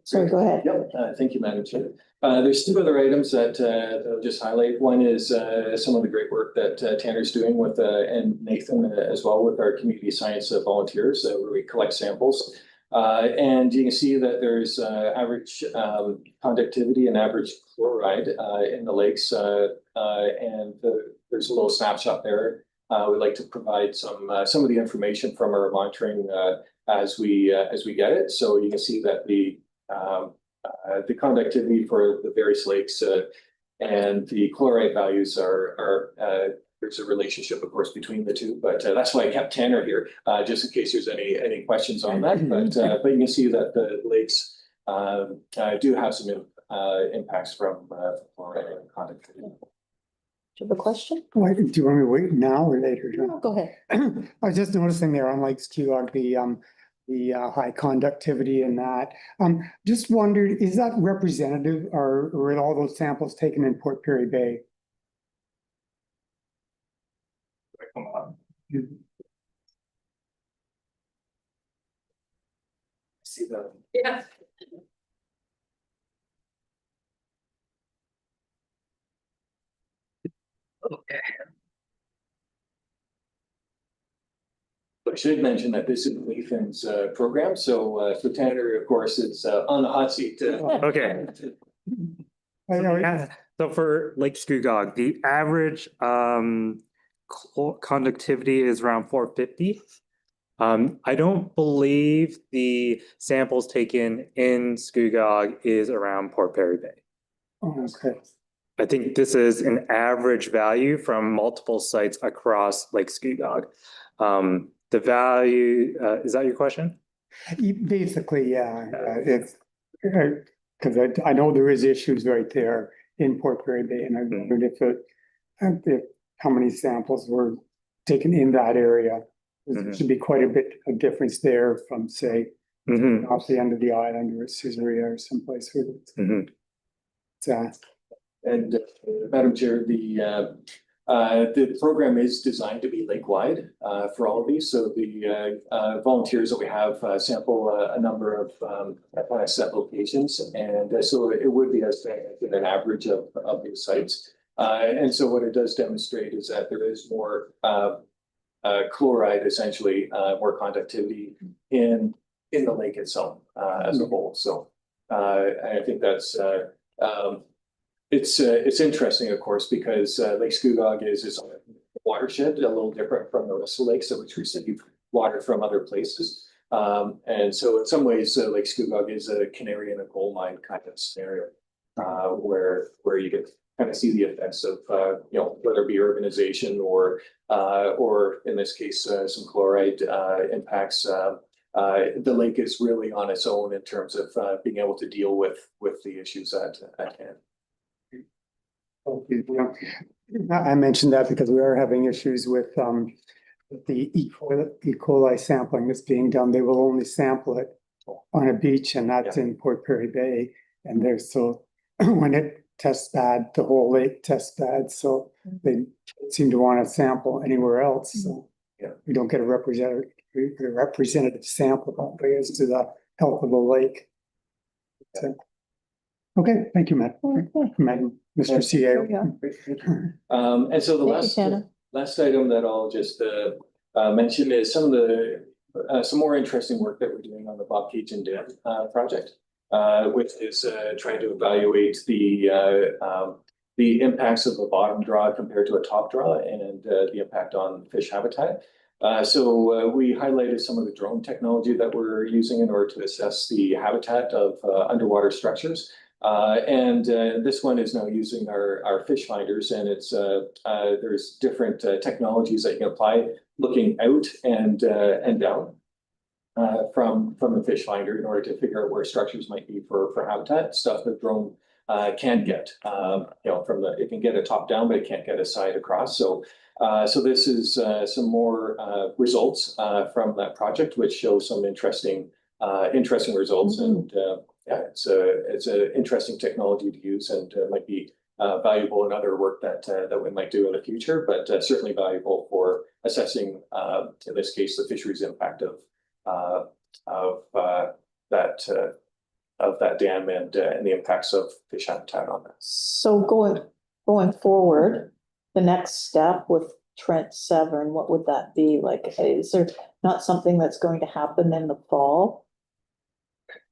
Sorry, go ahead. Yep, thank you, Madam Chair. There's two other items that I'll just highlight. One is some of the great work that Tanner's doing with and Nathan as well with our community science volunteers where we collect samples. And you can see that there's average conductivity and average chloride in the lakes, and there's a little snapshot there. We'd like to provide some of the information from our monitoring as we get it. So you can see that the conductivity for the various lakes and the chloride values are there's a relationship, of course, between the two, but that's why I kept Tanner here, just in case there's any questions on that. But you can see that the lakes do have some impacts from chloride and conductivity. Do you have a question? Why, do you want me to wait now or later? No, go ahead. I was just noticing there on Lakes Keewaugh, the high conductivity in that. Just wondered, is that representative or were all those samples taken in Port Perry Bay? Come on. See that? Yeah. Okay. I should mention that this is Nathan's program, so Tanner, of course, is on the hot seat. Okay. I know, Yeah, so for Lake Scugog, the average conductivity is around 450. I don't believe the samples taken in Scugog is around Port Perry Bay. okay. I think this is an average value from multiple sites across Lake Scugog. The value, is that your question? Basically, yeah, it's, because I know there is issues right there in Port Perry Bay, and I wondered if how many samples were taken in that area. There should be quite a bit of difference there from, say, off the end of the island or Caesarea or someplace where it's And Madam Chair, the program is designed to be lake-wide for all of these. So the volunteers that we have sample a number of set locations, and so it would be as an average of these sites. And so what it does demonstrate is that there is more chloride, essentially, more conductivity in the lake itself as a whole. So I think that's it's interesting, of course, because Lake Scugog is a watershed, a little different from the rest of the lakes, which receive water from other places. And so in some ways, Lake Scugog is a canary in a coal mine kind of scenario, where you get kind of see the effects of whether it be urbanization or in this case some chloride impacts. The lake is really on its own in terms of being able to deal with the issues at hand. I mentioned that because we are having issues with the E. coli sampling that's being done. They will only sample it on a beach, and that's in Port Perry Bay. And there's so when it tests bad, the whole lake tests bad. So they seem to want to sample anywhere else. So we don't get a representative sample as to the health of the lake. Okay, thank you, Matt. Okay. Madam, Mr. There you CEO. go. And so the Thank you, Shannon. last item that I'll just mention is some of the some more interesting work that we're doing on the Bob Keaton Dam project, which is trying to evaluate the impacts of a bottom draw compared to a top draw and the impact on fish habitat. So we highlighted some of the drone technology that we're using in order to assess the habitat of underwater structures. And this one is now using our fish finders, and it's there's different technologies that you can apply looking out and down from the fish finder in order to figure out where structures might be for habitat, stuff that drone can't get. You know, it can get a top down, but it can't get a side across. So this is some more results from that project, which show some interesting results. And yeah, it's an interesting technology to use, and might be valuable in other work that we might do in the future, but certainly valuable for assessing, in this case, the fisheries impact of that dam and the impacts of fish habitat on that. So going forward, the next step with Trent Severn, what would that be? Like, is there not something that's going to happen in the fall?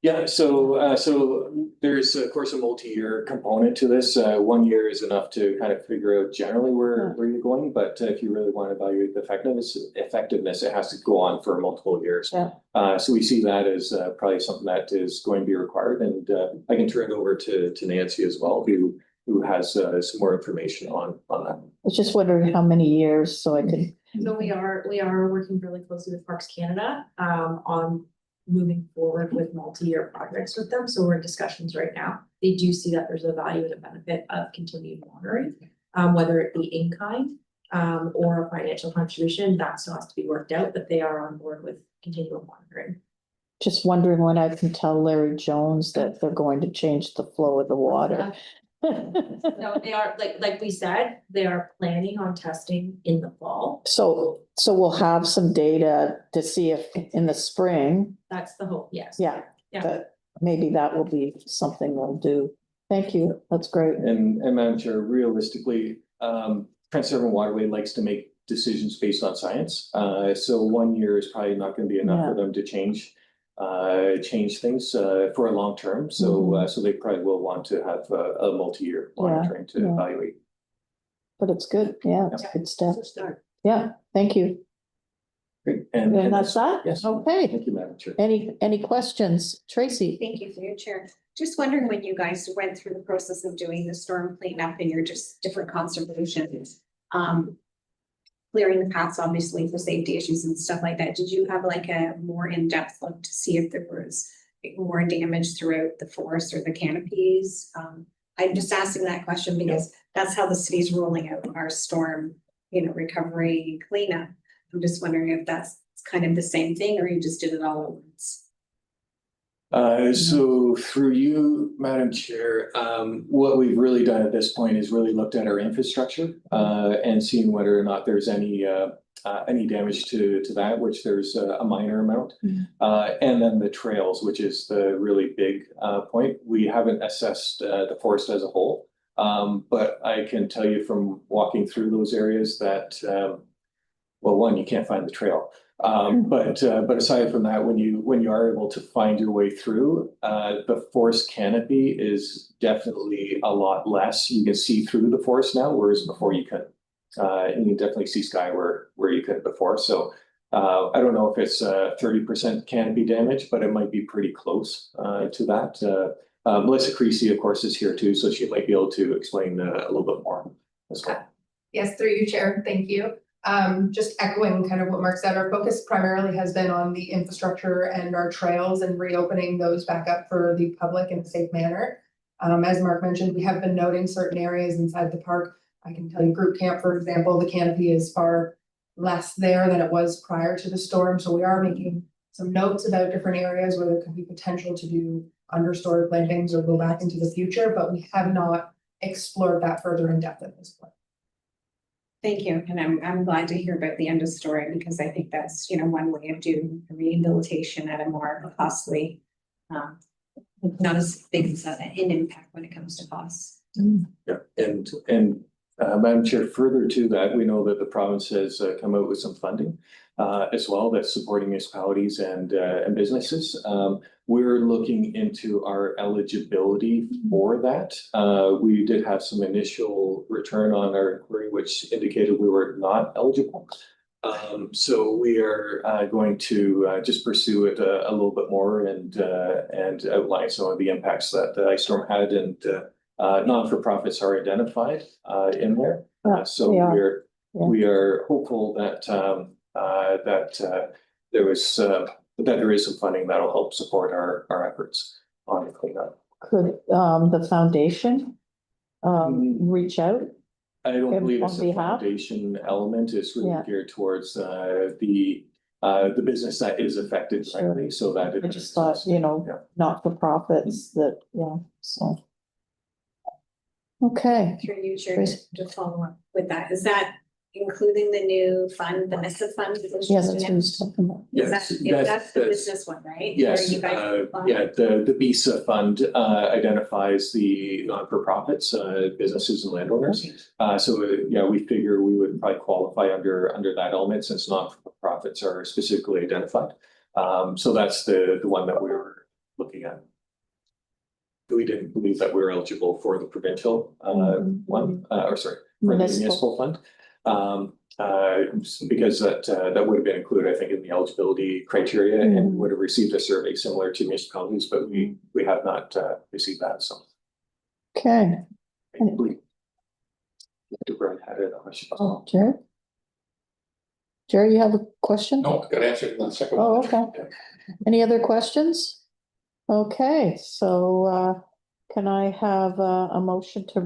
Yeah, so there's of course a multi-year component to this. 1 year is enough to kind of figure out generally where you're going, but if you really want to evaluate the effectiveness, it has to go on for multiple years. Yeah. So we see that as probably something that is going to be required, and I can turn it over to Nancy as well, who has some more information on that. I was just wondering how many years, so I could. So we are working really closely with Parks Canada on moving forward with multi-year projects with them. So we're in discussions right now. They do see that there's a value and a benefit of continued monitoring, whether it be in kind or a financial contribution. That still has to be worked out, but they are on board with continual monitoring. Just wondering when I can tell Larry Jones that they're going to change the flow of the water. No, they are, like we said, they are planning on testing in the fall. So we'll have some data to see if in the spring, That's the hope, yes. yeah. Yeah. That maybe that will be something we'll do. Thank you, that's great. And Madam Chair, realistically, Trent Severn Waterway likes to make decisions based on science. So 1 year is probably not going to be enough for them to change things for a long term. So so they probably will want to have a multi-year monitoring to evaluate. But it's good, yeah, it's a good step. Yeah, thank you. Great. And that's that? Yes. Okay. Thank you, Madam Chair. Any questions? Tracy? Thank you through your chair. Just wondering when you guys went through the process of doing the storm cleanup and your just different conservations, clearing the paths, obviously for safety issues and stuff like that. Did you have like a more in-depth look to see if there was more damage throughout the forest or the canopies? I'm just asking that question because that's how the city's rolling out our storm, recovery cleanup. I'm just wondering if that's kind of the same thing or you just did it all at once. So through you, Madam Chair, what we've really done at this point is really looked at our infrastructure and seen whether or not there's any damage to that, which there's a minor amount. And then the trails, which is the really big point. We haven't assessed the forest as a whole, but I can tell you from walking through those areas that, well, one, you can't find the trail. But aside from that, when you are able to find your way through, the forest canopy is definitely a lot less. You can see through the forest now, whereas before you couldn't. And you definitely see sky where you couldn't before. So I don't know if it's 30% canopy damage, but it might be pretty close to that. Melissa Creasy, of course, is here too, so she might be able to explain a little bit more as well. Yes, through you, Chair. Thank you. Just echoing kind of what Mark said, our focus primarily has been on the infrastructure and our trails and reopening those back up for the public in a safe manner. As Mark mentioned, we have been noting certain areas inside the park. I can tell you group camp, for example, the canopy is far less there than it was prior to the storm. So we are making some notes about different areas where there could be potential to do understory plantings or go back into the future, but we have not explored that further in depth at this point. Thank you, and I'm glad to hear about the understory because I think that's one way of doing rehabilitation at a more costly not as big as an impact when it comes to costs. Yeah, and Madam Chair, further to that, we know that the province has come out with some funding as well that's supporting municipalities and businesses. We're looking into our eligibility for that. We did have some initial return on our inquiry, which indicated we were not eligible. So we are going to just pursue it a little bit more and outline some of the impacts that the ice storm had, and non-for-profits are identified in there. So we are hopeful that there is some funding that'll help support our efforts on the cleanup. Could the foundation reach out? I don't believe it's on a behalf? foundation element. It's really Yeah. geared towards the business that is affected directly, so that I just thought, you know, Yeah. not for profits that, so. Okay, Through you, Chair, Tracy. to follow up with that, is that including the new fund, the MISA fund? that was Yeah, just that's what he's announced? talking about. Is that, Yes, that's the business one, right? Yes, Where you guys apply? yeah, the BISA fund identifies the non-for-profits, businesses and landowners. So yeah, we figure we would probably qualify under that element since non-for-profits are specifically identified. So that's the one that we were looking at. We didn't believe that we were eligible for the provincial one, or sorry, for the municipal fund. Because that would have been included, I think, in the eligibility criteria and would have received a survey similar to municipalities, but we have not received that, so. Okay. I believe Brad had it on his. Oh, Jerry? Jerry, you have a question? No, got answered in the second one. Oh, okay. Any other questions? Okay, so can I have a motion to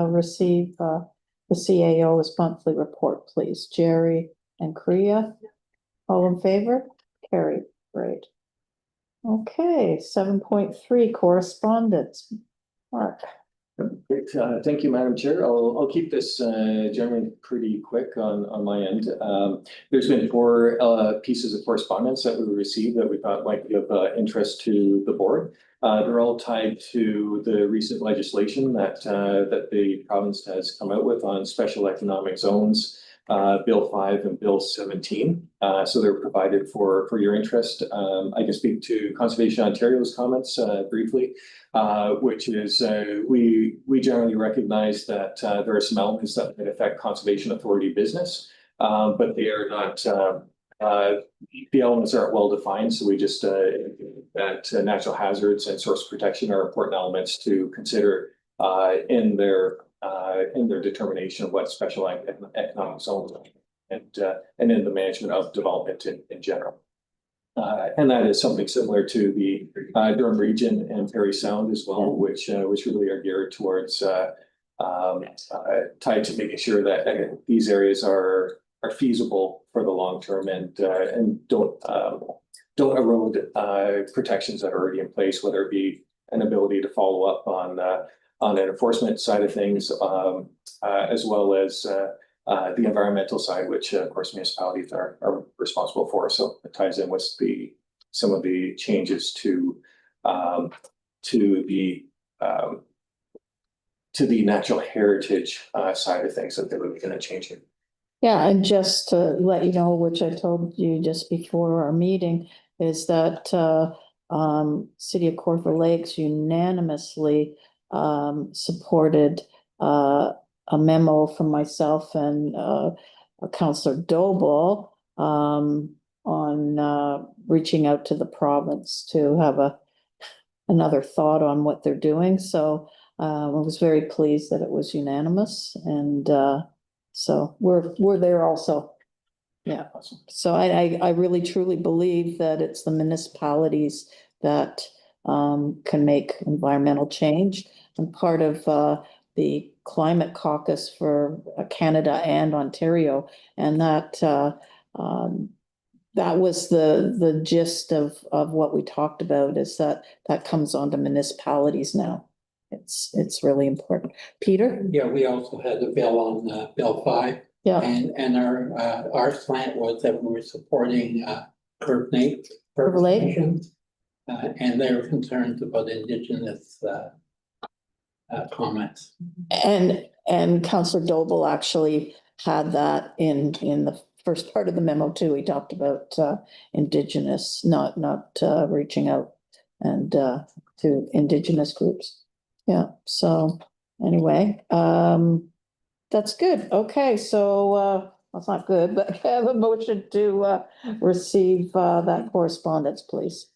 receive the CAO's monthly report, please? Jerry and Kriya, all in favor? Carried, great. Okay, 7.3 correspondence. Mark. Great, thank you, Madam Chair. I'll keep this generally pretty quick on my end. There's been 4 pieces of correspondence that we received that we thought might be of interest to the board. They're all tied to the recent legislation that the province has come out with on special economic zones, Bill 5 and Bill 17. So they're provided for your interest. I can speak to Conservation Ontario's comments briefly, which is we generally recognize that there are some elements that might affect Conservation Authority business, but they are not. The elements aren't well defined, so we just that natural hazards and source protection are important elements to consider in their determination of what special economic zones are, and in the management of development in general. And that is something similar to the Durham region and Parry Sound as well, which really are geared towards tied to making sure that these areas are feasible for the long term and don't erode protections that are already in place, whether it be an ability to follow up on an enforcement side of things, as well as the environmental side, which of course municipalities are responsible for. So it ties in with some of the changes to the natural heritage side of things that they're really going to change here. Yeah, and just to let you know, which I told you just before our meeting, is that City of Kawartha Lakes unanimously supported a memo from myself and Councillor Doble on reaching out to the province to have another thought on what they're doing. So I was very pleased that it was unanimous, and so we're there also. Yeah, so I really truly believe that it's the municipalities that can make environmental change. I'm part of the climate caucus for Canada and Ontario, and that was the gist of what we talked about, is that comes on to municipalities now. It's really important. Peter? Yeah, we also had a bill on Bill 5. Yeah. And our slant was that we were supporting Curve Lake. Curve Lake? and they're concerned about Indigenous comments. And Councillor Doble actually had that in the first part of the memo too. He talked about Indigenous, not reaching out and to Indigenous groups. Yeah, so anyway, that's good. Okay, so that's not good, but I have a motion to receive that correspondence, please.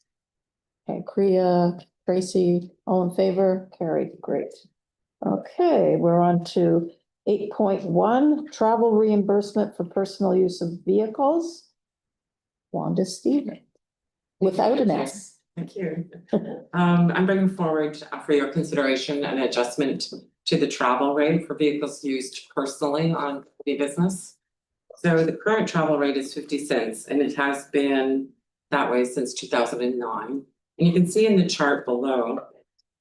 Okay, Kriya, Tracy, all in favor? Carried, great. Okay, we're on to 8.1, travel reimbursement for personal use of vehicles. Wanda Stevens, without an S. Thank you. I'm bringing forward for your consideration an adjustment to the travel rate for vehicles used personally on the business. So the current travel rate is 50 cents and it has been that way since 2009. And you can see in the chart below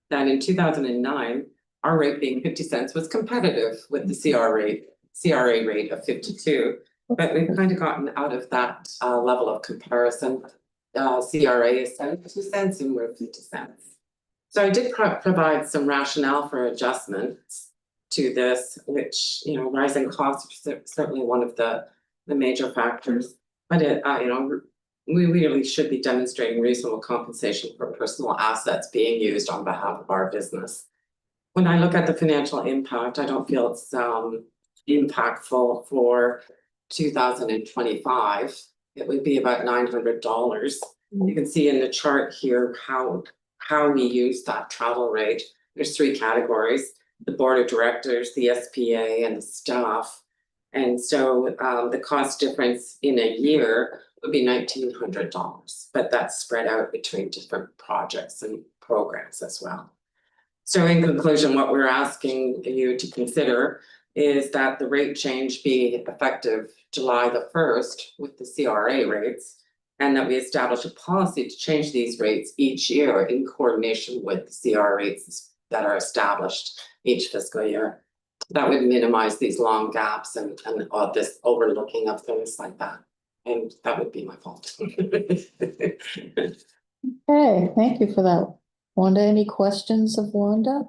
that in 2009, our rate being 50 cents was competitive with the CRA rate of 52. But we've kind of gotten out of that level of comparison. CRA is 72 cents and we're 50 cents. So I did provide some rationale for adjustments to this, which, you know, rising costs are certainly one of the major factors. But it, you know, we really should be demonstrating reasonable compensation for personal assets being used on behalf of our business. When I look at the financial impact, I don't feel it's impactful for 2025. It would be about $900. You can see in the chart here how we use that travel rate. There's 3 categories: the board of directors, the SPA, and the staff. And so the cost difference in a year would be $1,900, but that's spread out between different projects and programs as well. So in conclusion, what we're asking you to consider is that the rate change be effective July the 1st with the CRA rates, and that we establish a policy to change these rates each year in coordination with the CR rates that are established each fiscal year. That would minimize these long gaps and this overlooking of things like that. And that would be my fault. Okay, thank you for that. Wanda, any questions of Wanda?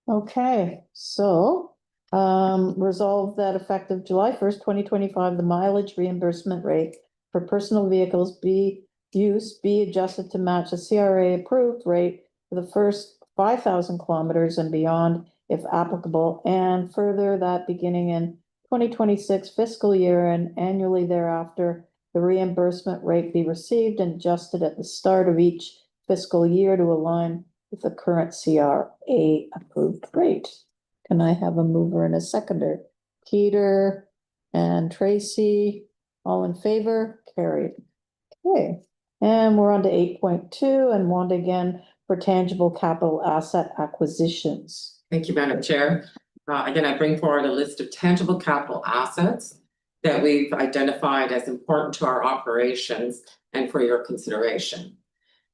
Okay, so resolve that effective July 1st, 2025, the mileage reimbursement rate for personal vehicles be adjusted to match a CRA approved rate for the first 5,000 kilometers and beyond, if applicable, and further that beginning in 2026 fiscal year and annually thereafter, the reimbursement rate be received and adjusted at the start of each fiscal year to align with the current CRA approved rate. Can I have a mover and a seconder? Peter and Tracy, all in favor? Carried. Okay, and we're on to 8.2 and Wanda again for tangible capital asset acquisitions. Thank you, Madam Chair. Again, I bring forward a list of tangible capital assets that we've identified as important to our operations and for your consideration.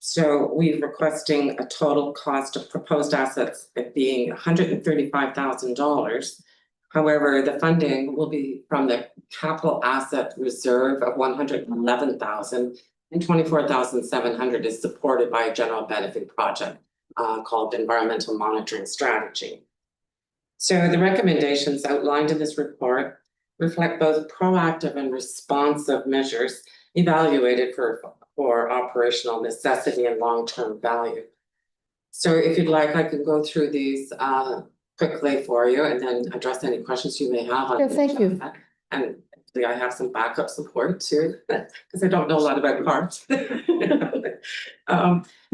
So we're requesting a total cost of proposed assets at being $135,000. However, the funding will be from the capital asset reserve of $111,000, and $24,700 is supported by a general benefit project called Environmental Monitoring Strategy. So the recommendations outlined in this report reflect both proactive and responsive measures evaluated for operational necessity and long-term value. So if you'd like, I can go through these quickly for you and then address any questions you may have. Sure, thank you. And I have some backup support too, because I don't know a lot about cars. So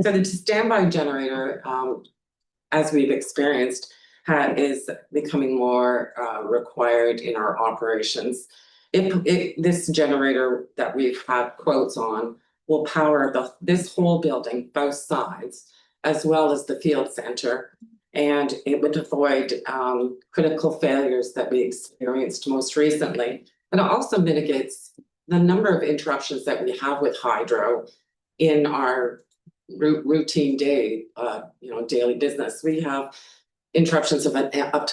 the standby generator, as we've experienced, is becoming more required in our operations. This generator that we've had quotes on will power this whole building, both sides, as well as the field center. And it would avoid critical failures that we experienced most recently. And it also mitigates the number of interruptions that we have with hydro in our routine daily business. We have interruptions of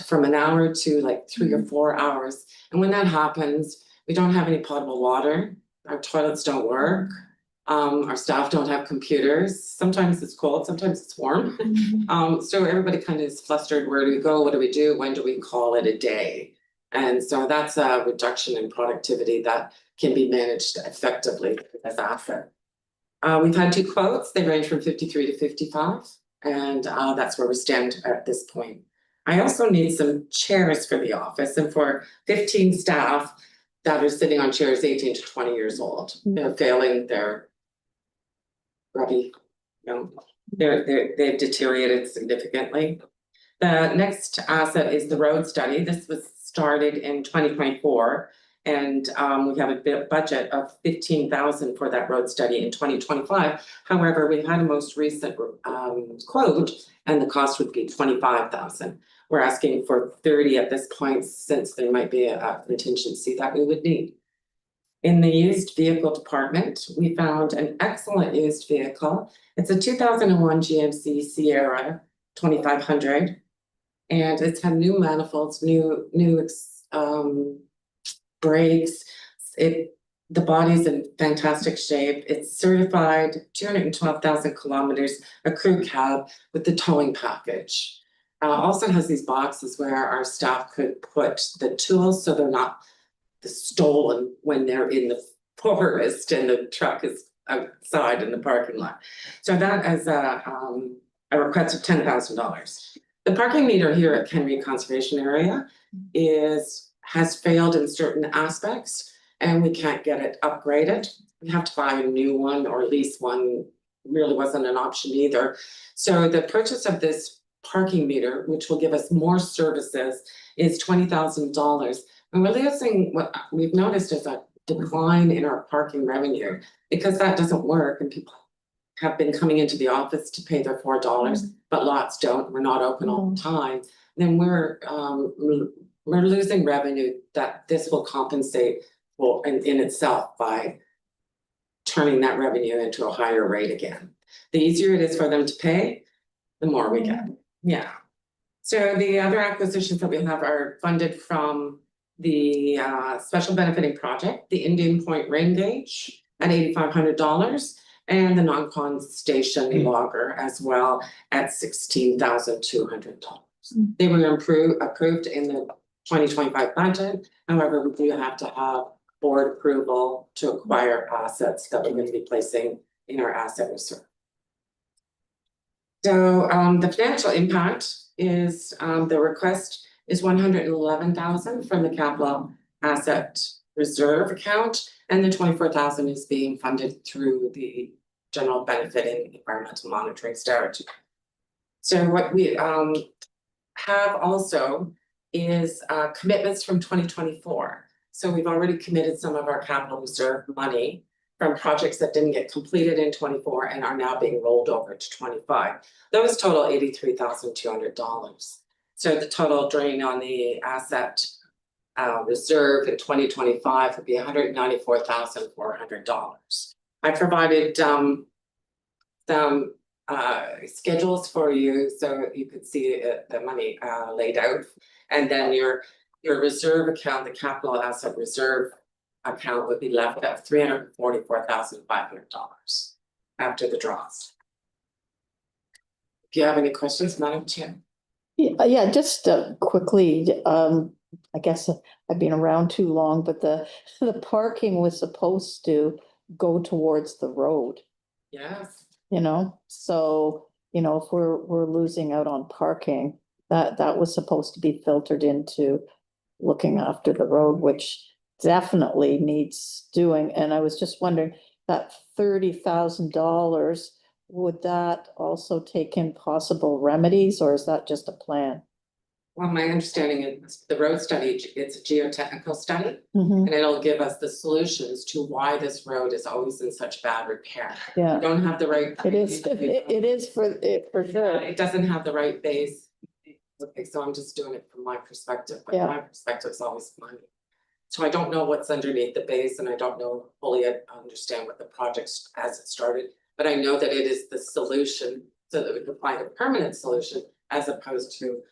from an hour to like 3 or 4 hours. And when that happens, we don't have any potable water. Our toilets don't work. Our staff don't have computers. Sometimes it's cold, sometimes it's warm. So everybody kind of is flustered. Where do we go? What do we do? When do we call it a day? And so that's a reduction in productivity that can be managed effectively as asset. We've had 2 quotes. They range from 53 to 55, and that's where we stand at this point. I also need some chairs for the office and for 15 staff that are sitting on chairs 18 to 20 years old. They're failing, they're grubby, they've deteriorated significantly. The next asset is the road study. This was started in 2024. And we have a budget of 15,000 for that road study in 2025. However, we had a most recent quote, and the cost would be 25,000. We're asking for 30 at this point, since there might be a contingency that we would need. In the used vehicle department, we found an excellent used vehicle. It's a 2001 GMC Sierra 2500, and it's had new manifolds, new brakes. The body's in fantastic shape. It's certified 212,000 kilometers, a crew cab with the towing package. Also has these boxes where our staff could put the tools so they're not stolen when they're in the forest and the truck is outside in the parking lot. So that is a request of $10,000. The parking meter here at Kenry Conservation Area has failed in certain aspects, and we can't get it upgraded. We have to buy a new one or lease one. Really wasn't an option either. So the purchase of this parking meter, which will give us more services, is $20,000. And we're losing, what we've noticed is a decline in our parking revenue because that doesn't work, and people have been coming into the office to pay their $4, but lots don't. We're not open all the time. Then we're losing revenue that this will compensate for in itself by turning that revenue into a higher rate again. The easier it is for them to pay, the more we get. Yeah. So the other acquisitions that we have are funded from the special benefiting project, the Indian Point rain gauge at $8,500, and the non-con station logger as well at $16,200. They were approved in the 2025 budget. However, we do have to have board approval to acquire assets that we're going to be placing in our asset reserve. So the financial impact is the request is 111,000 from the capital asset reserve account, and the 24,000 is being funded through the general benefiting environmental monitoring strategy. So what we have also is commitments from 2024. So we've already committed some of our capital reserve money from projects that didn't get completed in 24 and are now being rolled over to 25. Those total $83,200. So the total drain on the asset reserve in 2025 would be $194,400. I provided some schedules for you so you could see the money laid out, and then your reserve account, the capital asset reserve account, would be left at $344,500 after the draws. Do you have any questions, Madam Chair? Yeah, just quickly, I guess I've been around too long, but the parking was supposed to go towards the road. Yes. So, if we're losing out on parking, that was supposed to be filtered into looking after the road, which definitely needs doing. And I was just wondering, that $30,000, would that also take in possible remedies, or is that just a plan? Well, my understanding is the road study, it's a geotechnical study, and it'll give us the solutions to why this road is always in such bad repair. Yeah. We don't have the right. It is for sure. It doesn't have the right base. Okay, so I'm just doing it from my perspective, but my perspective is always money. So I don't know what's underneath the base, and I don't know fully understand what the project's as it started, but I know that it is the solution so that we can find a permanent solution as opposed to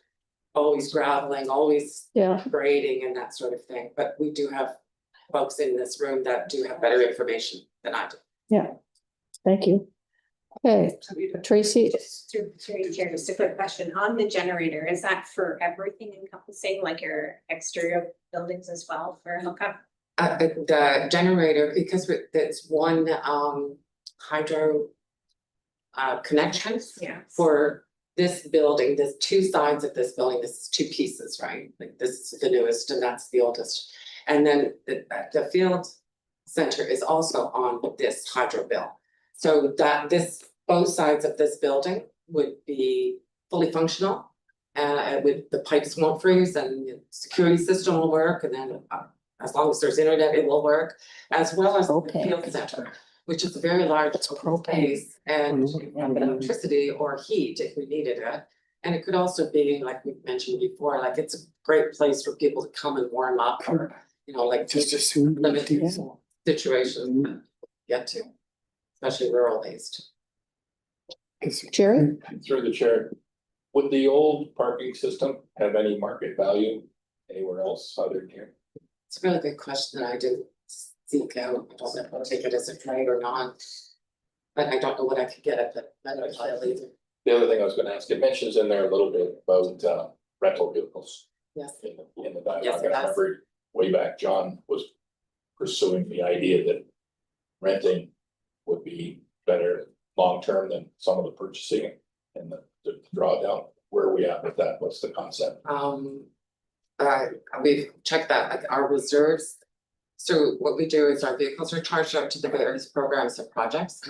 always graveling, always grading and that sort of thing. But we do have folks in this room that do have better information than I do. Yeah. Thank you. Okay, Tracy, Through your chair, just a quick question on the generator, is that for everything encompassing like your exterior buildings as well for hookup? The generator, because it's one hydro connections Yeah. for this building, there's two sides of this building, this is two pieces, right? Like this is the newest and that's the oldest. And then the field center is also on this hydro bill. So that both sides of this building would be fully functional. The pipes won't freeze and the security system will work, and then as long as there's internet, it will work, as well as the Okay. field center, which is a very large open space and electricity or heat if we needed it. And it could also be, like we mentioned before, like it's a great place for people to come and warm up, or, you know, like Just assume. limited situations to get to, especially rural based. Jerry? Through the chair, would the old parking system have any market value anywhere else other than here? It's a really good question. I didn't seek out. I don't know if I'll take it as a trade or not. But I don't know what I could get at the medical file either. The other thing I was gonna ask, it mentions in there a little bit about rental vehicles Yes. in the dialogue. Yes, I it does. remember way back, John was pursuing the idea that renting would be better long-term than some of the purchasing and the drawdown. Where are we at with that? What's the concept? We've checked that, like our reserves. So what we do is our vehicles are charged out to the various programs and projects.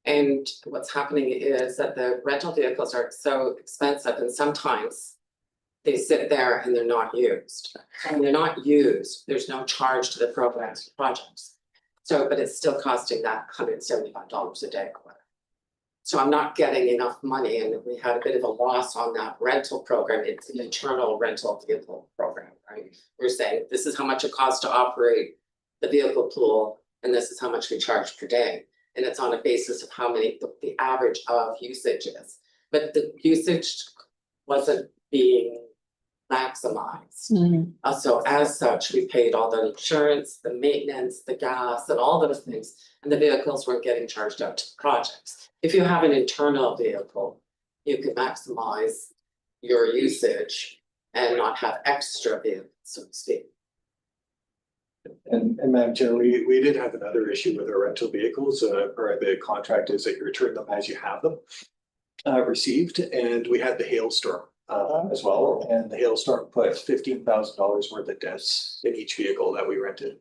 And what's happening is that the rental vehicles are so expensive, and sometimes they sit there and they're not used. And they're not used, there's no charge to the programs and projects. So, but it's still costing that $175 a day. So I'm not getting enough money, and we had a bit of a loss on that rental program. It's an internal rental vehicle program, right? We're saying this is how much it costs to operate the vehicle pool, and this is how much we charge per day. And it's on a basis of how many, the average of usage is. But the usage wasn't being maximized. So as such, we paid all the insurance, the maintenance, the gas, and all those things, and the vehicles weren't getting charged out to projects. If you have an internal vehicle, you can maximize your usage and not have extra vehicles, so to speak. And Madam Chair, we did have another issue with our rental vehicles, or the contract is that you return them as you have them received, and we had the hailstorm as well, and the hailstorm put $15,000 worth of dents in each vehicle that we rented.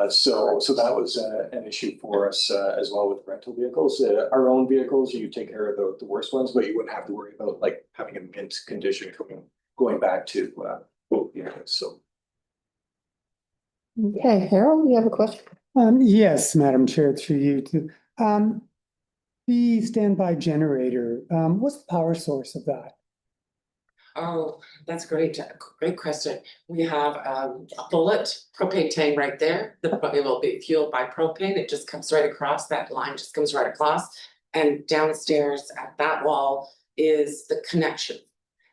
So that was an issue for us as well with rental vehicles. Our own vehicles, you take care of the worst ones, but you wouldn't have to worry about like having a mint condition going back to both vehicles, so. Okay, Harold, you have a question? Yes, Madam Chair, through you too. The standby generator, what's the power source of that? Oh, that's great. Great question. We have a bullet propane tank right there. It will be fueled by propane. It just comes right across, that line just comes right across. And downstairs at that wall is the connection.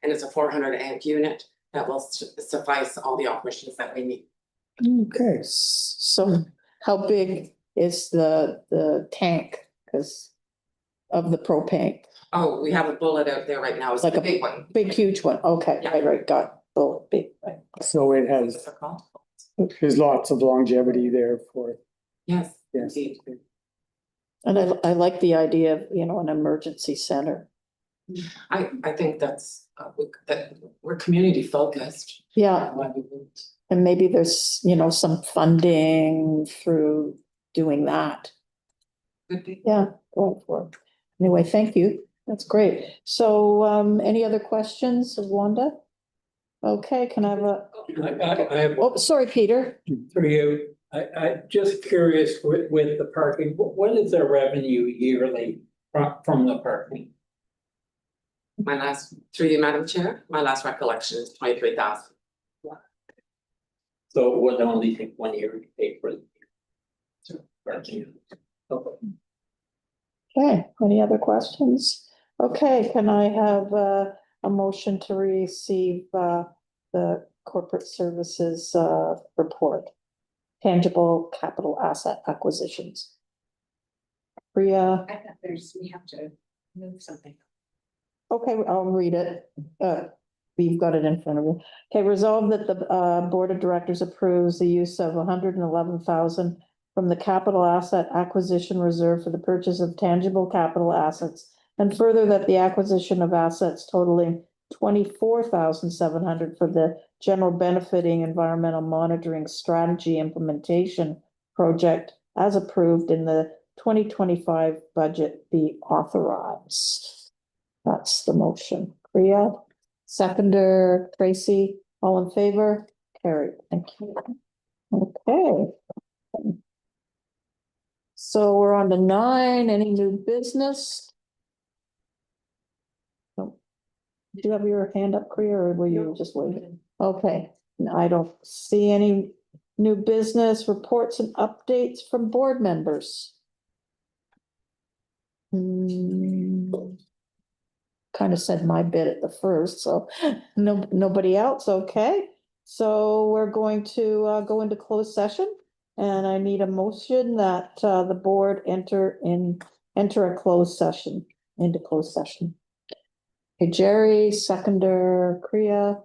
And it's a 400 amp unit that will suffice all the operations that we need. Okay. So how big is the tank? Because of the propane, Oh, we have a bullet out there right now. It's like like a a big one. big, huge one. Okay, Yeah. right, got bullet, big, right. So it What's has, it called? there's lots of longevity there for, Yes. yes. Indeed. And I like the idea of, an emergency center. I think that's that we're community focused. Yeah, and maybe there's, some funding through doing that. Could be. Yeah, going for it. Anyway, thank you. That's great. So, any other questions of Wanda? Okay, can I have I have oh, sorry, Peter. for you. I just curious with the parking, what is the revenue yearly from the parking? Through you, Madam Chair, my last recollection is 23,000. So it would only take 1 year to pay for the parking. Okay. Okay, any other questions? Okay, can I have a motion to receive the corporate services report? Tangible capital asset acquisitions. Priya. I thought we have to move something. Okay, I'll read it. We've got it in front of you. Okay, resolve that the Board of Directors approves the use of 111,000 from the capital asset acquisition reserve for the purchase of tangible capital assets. And further that the acquisition of assets totaling 24,700 for the general benefiting environmental monitoring strategy implementation project as approved in the 2025 budget be authorized. That's the motion. Priya, seconder, Tracy, all in favor? Carried. Thank you. Okay. So we're on to 9. Any new business? No. Did you have your hand up, Priya, or were you just waiting? Okay, I don't see any new business reports and updates from board members. Kind of said my bit at the first, so nobody else, okay? So we're going to go into closed session, and I need a motion that the board enter a closed session, into closed session. Okay, Jerry, seconder, Kriya,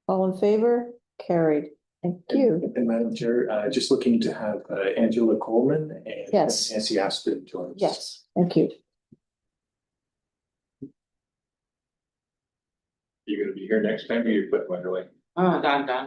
all in favor? Carried. Thank you. And Madam Chair, just looking to have Angela Coleman and Yes. Nancy Aspen join us. Yes, thank you. You gonna be here next time or you put my away? Done.